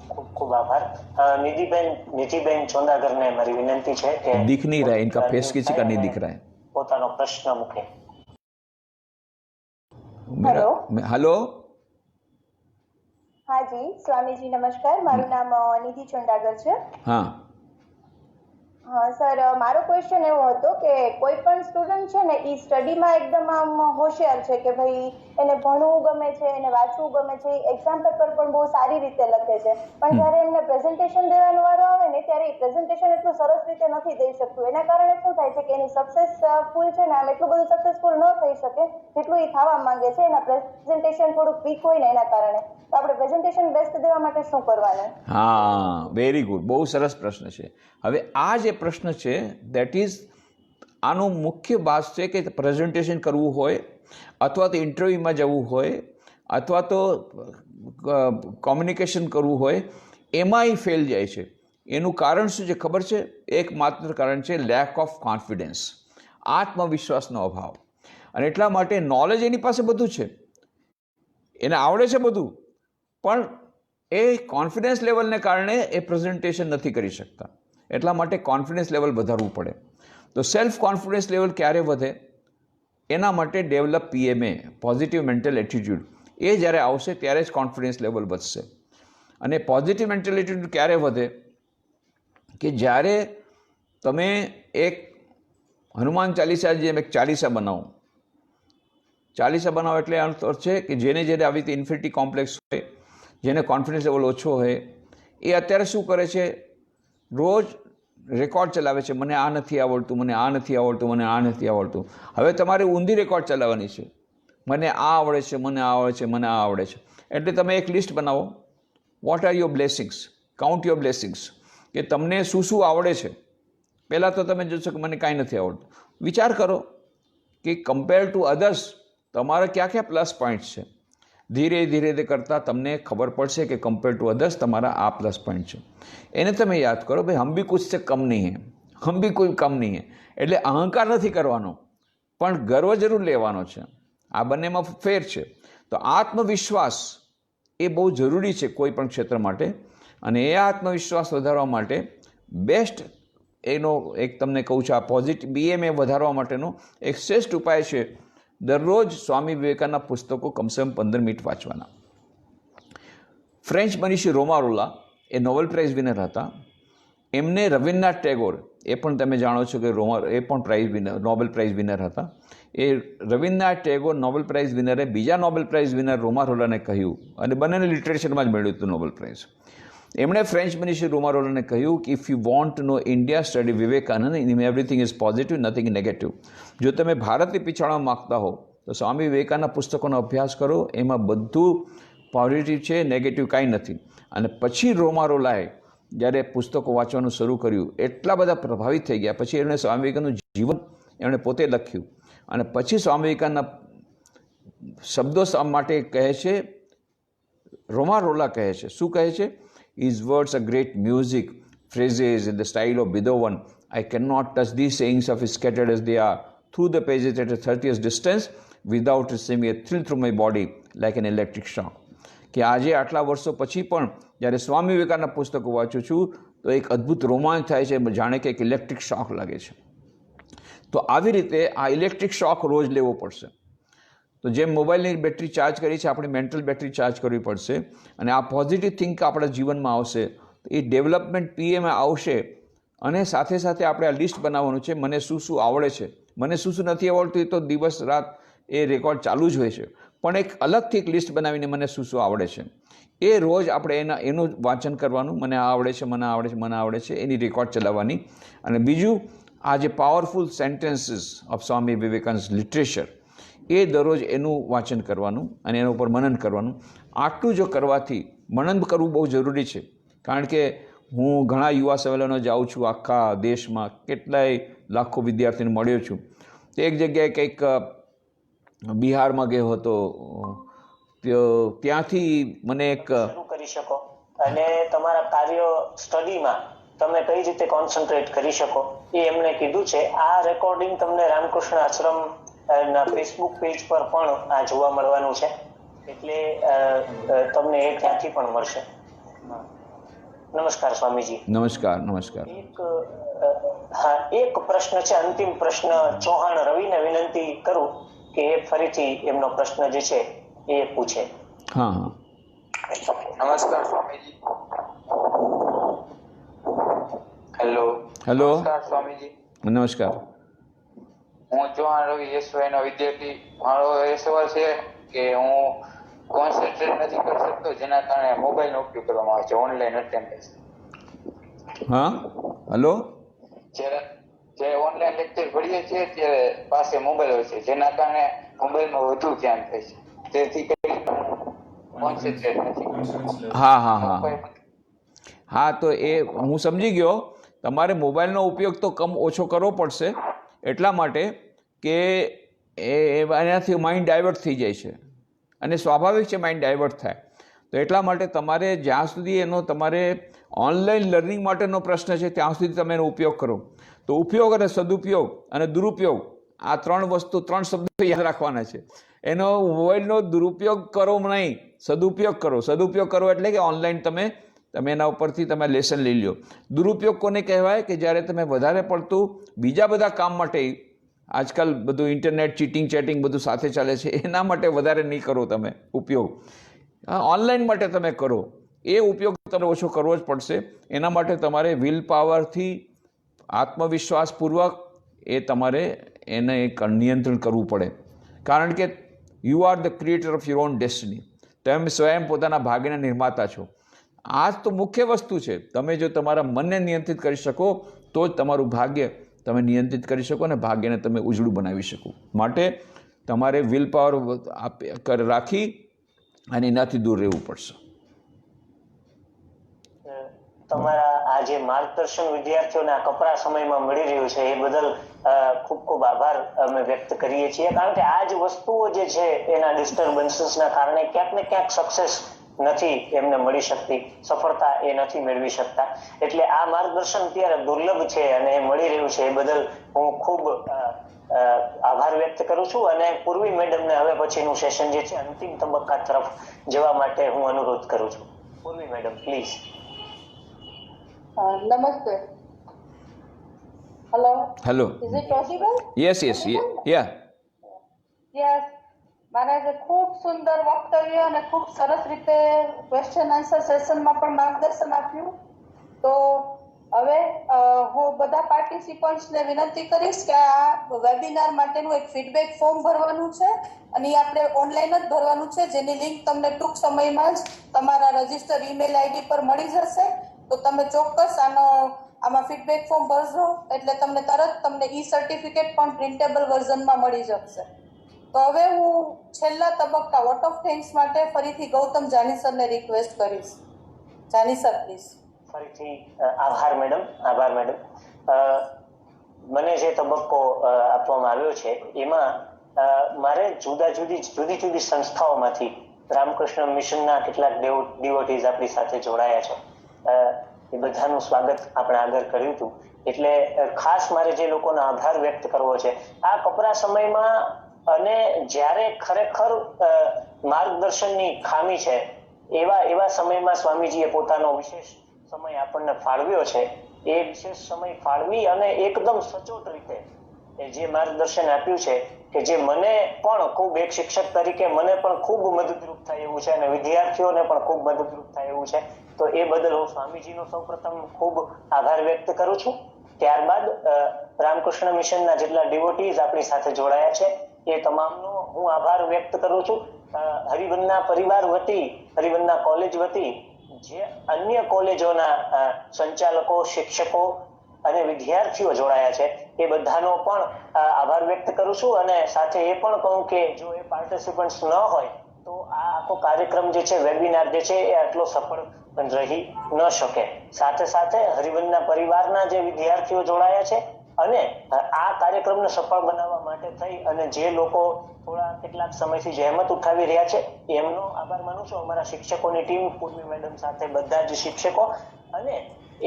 Speaker 4: ખૂબ ખૂબ આભાર. નિધિબેન ચોંદાગરને મારી વિનંતી છે કે
Speaker 1: दिख नहीं रहा है, इनका फेस किसी का नहीं दिख रहा है.
Speaker 4: પોતાનો પ્રશ્ન મૂકે.
Speaker 3: હેલો.
Speaker 1: हेलो.
Speaker 3: હા જી, સ્વામીજી નમસ્કાર. મારું નામ નિધિ ચોંડાગર છે.
Speaker 1: हाँ.
Speaker 3: હા સર, મારો ક્વેશ્ચન એવો હતો કે કોઈ પણ સ્ટુડન્ટ છે ને એ સ્ટડીમાં એકદમ આમ હોશિયાર છે કે ભાઈ એને ભણવું ગમે છે, એને વાંચવું ગમે છે, એક્ઝામ પેપર પણ બહુ સારી રીતે લખે છે, પણ જ્યારે એમને પ્રેઝન્ટેશન દેવાનો વારો આવે ને ત્યારે એ પ્રેઝન્ટેશન એટલું સરસ રીતે નથી દઈ શકતું. એના કારણે શું થાય છે કે એની સક્સેસફુલ છે ને આમ એટલું બધું સક્સેસફુલ ન થઈ શકે જેટલું એ થવા માંગે છે. એના પ્રેઝન્ટેશન થોડુંક વીક હોય ને એના કારણે. તો આપણે પ્રેઝન્ટેશન બેસ્ટ દેવા માટે શું કરવાનું?
Speaker 1: હા, વેરી ગુડ, બહુ સરસ પ્રશ્ન છે. હવે આ જે પ્રશ્ન છે દેટ ઇઝ આનો મુખ્ય બાત છે કે પ્રેઝન્ટેશન કરવું હોય અથવા તો ઇન્ટરવ્યૂમાં જવું હોય અથવા તો કોમ્યુનિકેશન કરવું હોય એમાં ફેલ જાય છે. એનું કારણ શું છે ખબર છે? એકમાત્ર કારણ છે લેક ઓફ કોન્ફિડન્સ, આત્મવિશ્વાસનો અભાવ. અને એટલા માટે નોલેજ એની પાસે બધું છે, એને આવડે છે બધું, પણ એ કોન્ફિડન્સ લેવલને કારણે એ પ્રેઝન્ટેશન નથી કરી શકતા. એટલા માટે કોન્ફિડન્સ લેવલ વધારવું પડે. તો સેલ્ફ કોન્ફિડન્સ લેવલ ક્યારે વધે? એના માટે develop PMA, positive mental attitude. એ જ્યારે આવશે ત્યારે જ કોન્ફિડન્સ લેવલ વધશે. અને પોઝિટિવ મેન્ટલ એટીટ્યૂડ ક્યારે વધે? કે જ્યારે તમે એક હનુમાન ચાલીસા જેમ એક ચાલીસા બનાવો. ચાલીસા બનાવો એટલે અર્થ છે કે જેને આવી રીતે ઇન્ફિનિટી કોમ્પ્લેક્સ હોય, જેને કોન્ફિડન્સ લેવલ ઓછો હોય, એ અત્યારે શું કરે છે? રોજ રેકોર્ડ ચલાવે છે, મને આ નથી આવડતું, મને આ નથી આવડતું, મને આ નથી આવડતું. હવે તમારે ઊંધી રેકોર્ડ ચલાવવાની છે, મને આ આવડે છે, મને આ આવડે છે, મને આ આવડે છે. એટલે તમે એક લિસ્ટ બનાવો, what are your blessings, count your blessings, કે તમને શું શું આવડે છે. પહેલાં તો તમે જોશો કે મને કાંઈ નથી આવડતું. વિચાર કરો કે કમ્પેર ટુ અધર્સ તમારા ક્યાં ક્યાં પ્લસ પોઈન્ટ્સ છે. ધીરે ધીરે તે કરતાં તમને ખબર પડશે કે કમ્પેર ટુ અધર્સ તમારા આ પ્લસ પોઈન્ટ છે. એને તમે યાદ કરો, ભાઈ હમ ભી કુછ સે કમ નહીં હે, હમ ભી કોઈ કમ નહીં હે. એટલે અહંકાર નથી કરવાનો, પણ ગર્વ જરૂર લેવાનો છે. આ બંનેમાં ફેર છે. તો આત્મવિશ્વાસ એ બહુ જરૂરી છે કોઈ પણ ક્ષેત્ર માટે. અને એ આત્મવિશ્વાસ વધારવા માટે બેસ્ટ એનો એક તમને કહું છું, આ પોઝિટિવ BMA વધારવા માટેનો એક શ્રેષ્ઠ ઉપાય છે દરરોજ સ્વામી વિવેકાનંદના પુસ્તકો કમસે કમ 15 મિનિટ વાંચવાના. ફ્રેન્ચ મનીષી રોમારોલા એ નોબેલ પ્રાઇઝ વિનર હતા. એમને રવિન્દ્રનાથ ટેગોર, એ પણ તમે જાણો છો કે એ પણ નોબેલ પ્રાઇઝ વિનર હતા. એ રવિન્દ્રનાથ ટેગોર નોબેલ પ્રાઇઝ વિનરે બીજા નોબેલ પ્રાઇઝ વિનર રોમારોલાને કહ્યું, અને બંનેને લિટરેચરમાં જ મળ્યું હતું નોબેલ પ્રાઇઝ. એમણે ફ્રેન્ચ મનીષી રોમારોલાને કહ્યું કે if you want to know India, study Vivekananda. In everything is positive, nothing negative. જો તમે ભારતને પીછાડવા માગતા હો તો સ્વામી વિવેકાનંદના પુસ્તકોનો અભ્યાસ કરો, એમાં બધું પોઝિટિવ છે, નેગેટિવ કાંઈ નથી. અને પછી રોમારોલાએ જ્યારે પુસ્તકો વાંચવાનું શરૂ કર્યું, એટલા બધા પ્રભાવિત થઈ ગયા. પછી એમણે સ્વામી વિવેકાનંદનું જીવન એમણે પોતે લખ્યું. અને પછી સ્વામી વિવેકાનંદના શબ્દો માટે કહે છે, રોમારોલા કહે છે, શું કહે છે? His words are great music, phrases in the style of Beethoven. I cannot touch these sayings of his scattered as they are through the pages at a 30 years distance without receiving a thrill through my body like an electric shock. કે આજે આટલા વર્ષો પછી પણ જ્યારે સ્વામી વિવેકાનંદના પુસ્તકો વાંચું છું તો એક અદ્ભુત રોમાંચ થાય છે, જાણે કે એક ઇલેક્ટ્રિક શોક લાગે છે. તો આવી રીતે આ ઇલેક્ટ્રિક શોક રોજ લેવો પડશે. તો જેમ મોબાઈલની બેટરી ચાર્જ કરી છે, આપણી મેન્ટલ બેટરી ચાર્જ કરવી પડશે. અને આ પોઝિટિવ થિંક આપણા જીવનમાં આવશે તો એ ડેવલપમેન્ટ PMA આવશે. અને સાથે સાથે આપણે આ લિસ્ટ બનાવવાનું છે, મને શું શું આવડે છે, મને શું શું નથી આવડતું. એ તો દિવસ રાત એ રેકોર્ડ ચાલુ જ હોય છે, પણ એક અલગથી એક લિસ્ટ બનાવીને મને શું શું આવડે છે એ રોજ આપણે એનું વાંચન કરવાનું. મને આ આવડે છે, મને આવડે છે, મને આવડે છે, એની રેકોર્ડ ચલાવવાની. અને બીજું, આ જે powerful sentences of Swami Vivekananda literature, એ દરરોજ એનું વાંચન કરવાનું અને એના ઉપર મનન કરવાનું. આટલું જો કરવાથી, મનન કરવું બહુ જરૂરી છે. કારણ કે હું ઘણા યુવા સંમેલનો જાઉં છું, આખા દેશમાં કેટલાય લાખો વિદ્યાર્થીને મળ્યો છું. તો એક જગ્યાએ કંઈક બિહારમાં ગયો હતો, ત્યાંથી મને એક
Speaker 4: શરૂ કરી શકો અને તમારા કાર્ય સ્ટડીમાં તમે કઈ રીતે કોન્સન્ટ્રેટ કરી શકો એ એમણે કીધું છે. આ રેકોર્ડિંગ તમને રામકૃષ્ણ આશ્રમ ફેસબુક પેજ પર પણ આ જોવા મળવાનું છે. એટલે તમને એ ત્યાંથી પણ મળશે. નમસ્કાર સ્વામીજી.
Speaker 1: નમસ્કાર. નમસ્કાર.
Speaker 4: એક પ્રશ્ન છે, અંતિમ પ્રશ્ન. ચૌહાણ રવિને વિનંતી કરું કે એ ફરીથી એમનો પ્રશ્ન જે છે એ પૂછે.
Speaker 1: હા હા.
Speaker 6: નમસ્કાર સ્વામીજી. હેલો.
Speaker 1: હેલો.
Speaker 6: નમસ્કાર સ્વામીજી.
Speaker 1: નમસ્કાર.
Speaker 6: હું ચૌહાણ રવિ એસવાય નો વિદ્યાર્થી. મારો એ સવાલ છે કે હું કોન્સન્ટ્રેટ નથી કરી શકતો, જેના કારણે મોબાઈલનો ઉપયોગ કરવામાં આવે છે, ઓનલાઈન અટેન્ડન્સ.
Speaker 1: હા. હેલો.
Speaker 6: જ્યારે ઓનલાઈન લેક્ચર ભરીએ છીએ ત્યારે પાસે મોબાઈલ હોય છે, જેના કારણે મોબાઈલમાં વધુ ધ્યાન થાય છે, તેથી કરીને કોન્સન્ટ્રેટ નથી.
Speaker 1: હા હા હા હા. તો એ હું સમજી ગયો. તમારે મોબાઈલનો ઉપયોગ તો ઓછો કરવો પડશે, એટલા માટે કે એનાથી માઇન્ડ ડાયવર્ટ થઈ જાય છે, અને સ્વાભાવિક છે માઇન્ડ ડાયવર્ટ થાય. તો એટલા માટે તમારે જ્યાં સુધી તમારે ઓનલાઈન લર્નિંગ માટેનો પ્રશ્ન છે ત્યાં સુધી તમે એનો ઉપયોગ કરો. તો ઉપયોગ અને સદુપયોગ અને દુરુપયોગ, આ 3 શબ્દો યાદ રાખવાના છે. એનો મોબાઈલનો દુરુપયોગ કરો નહીં, સદુપયોગ કરો. સદુપયોગ કરો એટલે કે ઓનલાઈન તમે એના ઉપરથી તમે લેસન લઈ લો. દુરુપયોગ કોને કહેવાય? કે જ્યારે તમે વધારે પડતું બીજા બધા કામ માટે, આજકાલ બધું ઇન્ટરનેટ ચીટિંગ ચેટિંગ બધું સાથે ચાલે છે, એના માટે વધારે નહીં કરો તમે ઉપયોગ. ઓનલાઈન માટે તમે કરો. એ ઉપયોગ તમારે ઓછો કરવો જ પડશે. એના માટે તમારે વિલ પાવરથી, આત્મવિશ્વાસપૂર્વક તમારે એને એક નિયંત્રણ કરવું પડે. કારણ કે you are the creator of your own destiny. તમે સ્વયં પોતાના ભાગ્યના નિર્માતા છો. આ જ તો મુખ્ય વસ્તુ છે. તમે જો તમારા મનને નિયંત્રિત કરી શકો તો જ તમારું ભાગ્ય તમે નિયંત્રિત કરી શકો અને ભાગ્યને તમે ઉજળું બનાવી શકો. માટે તમારે વિલ પાવર રાખી અને એનાથી દૂર રહેવું પડશે.
Speaker 4: તમારા આ જે માર્ગદર્શન વિદ્યાર્થીઓને આ કપરા સમયમાં મળી રહ્યું છે એ બદલ ખૂબ ખૂબ આભાર અમે વ્યક્ત કરીએ છીએ. કારણ કે આ જ વસ્તુઓ જે છે એના ડિસ્ટર્બન્સીસના કારણે ક્યાંક ને ક્યાંક સક્સેસ નથી એમને મળી શકતી, સફળતા એ નથી મેળવી શકતા. એટલે આ માર્ગદર્શન અત્યારે દુર્લભ છે અને એ મળી રહ્યું છે એ બદલ હું ખૂબ આભાર વ્યક્ત કરું છું. અને પૂર્વી મેડમને હવે પછીનું સેશન જે છે અંતિમ તબક્કા તરફ જવા માટે હું અનુરોધ કરું છું. પૂર્વી મેડમ પ્લીઝ.
Speaker 3: નમસ્તે. Hello.
Speaker 1: Hello.
Speaker 3: Is it possible?
Speaker 1: Yes yes yeah.
Speaker 3: Yes. મહારાજે ખૂબ સુંદર વક્તવ્ય અને ખૂબ સરસ રીતે ક્વેશ્ચન આન્સર સેશનમાં પણ માર્ગદર્શન આપ્યું. તો હવે હું બધા પાર્ટિસિપન્ટ્સને વિનંતી કરીશ કે આ વેબિનાર માટેનું એક ફીડબેક ફોર્મ ભરવાનું છે અને એ આપણે ઓનલાઈન જ ભરવાનું છે, જેની લિંક તમને ટૂંક સમયમાં જ તમારા રજિસ્ટર ઈમેલ આઈડી પર મળી જશે. તો તમે ચોક્કસ આમાં ફીડબેક ફોર્મ ભરશો એટલે તમને તરત ઈ સર્ટિફિકેટ પણ પ્રિન્ટેબલ વર્ઝનમાં મળી જશે. તો હવે હું છેલ્લા તબક્કા વોટ ઓફ થેન્ક્સ માટે ફરીથી ગૌતમ જાની સરને રિક્વેસ્ટ કરીશ. Jani sir please.
Speaker 4: ફરીથી આભાર મેડમ. આભાર મેડમ. મને જે તબક્કો આપવામાં આવ્યો છે એમાં મારે જુદી જુદી સંસ્થાઓમાંથી રામકૃષ્ણ મિશનના કેટલાક ડિવોટીઝ આપણી સાથે જોડાયા છે. એ બધાનું સ્વાગત આપણે આગળ કર્યું હતું. એટલે ખાસ મારે જે લોકોનો આભાર વ્યક્ત કરવો છે આ કપરા સમયમાં, અને જ્યારે ખરેખર માર્ગદર્શનની ખામી છે એવા સમયમાં સ્વામીજીએ પોતાનો વિશેષ સમય આપણને ફાળવ્યો છે. એ વિશેષ સમય ફાળવી અને એકદમ સચોટ રીતે જે માર્ગદર્શન આપ્યું છે કે જે મને પણ ખૂબ, એક શિક્ષક તરીકે મને પણ ખૂબ મદદરૂપ થાય એવું છે અને વિદ્યાર્થીઓને પણ ખૂબ મદદરૂપ થાય એવું છે. તો એ બદલ હું સ્વામીજીનો સૌપ્રથમ ખૂબ આભાર વ્યક્ત કરું છું. ત્યારબાદ રામકૃષ્ણ મિશનના જેટલા ડિવોટીઝ આપણી સાથે જોડાયા છે એ તમામનો હું આભાર વ્યક્ત કરું છું. હરિવંદના પરિવાર વતી, હરિવંદના કોલેજ વતી જે અન્ય કોલેજોના સંચાલકો, શિક્ષકો અને વિદ્યાર્થીઓ જોડાયા છે એ બધાનો પણ આભાર વ્યક્ત કરું છું. અને સાથે એ પણ કહું કે જો એ પાર્ટિસિપન્ટ્સ ન હોય તો આ આખો કાર્યક્રમ જે છે, વેબિનાર જે છે એ આટલો સફળ રહી ન શકે. સાથે સાથે હરિવંદના પરિવારના જે વિદ્યાર્થીઓ જોડાયા છે અને આ કાર્યક્રમને સફળ બનાવવા માટે થઈ અને જે લોકો થોડા કેટલાક સમયથી જહેમત ઉઠાવી રહ્યા છે એમનો આભાર માનું છું. અમારા શિક્ષકોની ટીમ, પૂર્વી મેડમ સાથે બધા જ શિક્ષકો, અને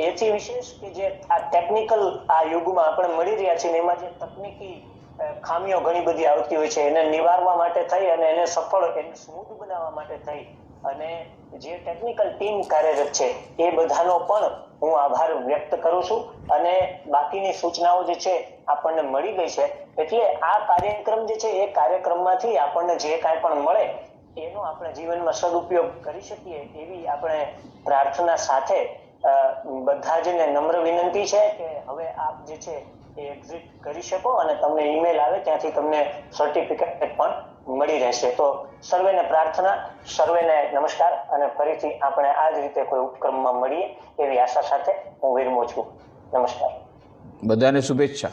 Speaker 4: એથી વિશેષ કે જે આ ટેકનિકલ આ યુગમાં આપણે મળી રહ્યા છીએ એમાં જે તકનીકી ખામીઓ ઘણી બધી આવતી હોય છે એને નિવારવા માટે થઈ અને એને સફળ એને સ્મૂથ બનાવવા માટે થઈ અને જે ટેકનિકલ ટીમ કાર્યરત છે એ બધાનો પણ હું આભાર વ્યક્ત કરું છું અને બાકીની સૂચનાઓ જે છે આપણને મળી ગઈ છે એટલે આ કાર્યક્રમ જે છે એ કાર્યક્રમમાંથી આપણને જે કાંઈ પણ મળે એનો આપણે જીવનમાં સદુપયોગ કરી શકીએ એવી આપણે પ્રાર્થના સાથે બધા જને નમ્ર વિનંતી છે કે હવે આપ જે છે એ એક્ઝિટ કરી શકો અને તમને ઈમેલ આવે ત્યાંથી તમને સર્ટિફિકેટ પણ મળી રહેશે. તો સર્વેને પ્રાર્થના, સર્વેને નમસ્કાર અને ફરીથી આપણે આ જ રીતે કોઈ ઉપક્રમમાં મળીએ એવી આશા સાથે હું વિરમું છું. નમસ્કાર.
Speaker 1: બધાને શુભેચ્છા.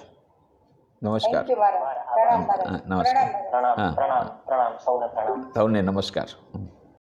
Speaker 1: નમસ્કાર.
Speaker 3: થેન્ક યુ મહારાજ. પ્રણામ મહારાજ.
Speaker 1: નમસ્કાર.
Speaker 4: પ્રણામ પ્રણામ પ્રણામ સૌને પ્રણામ.
Speaker 1: સૌને નમસ્કાર.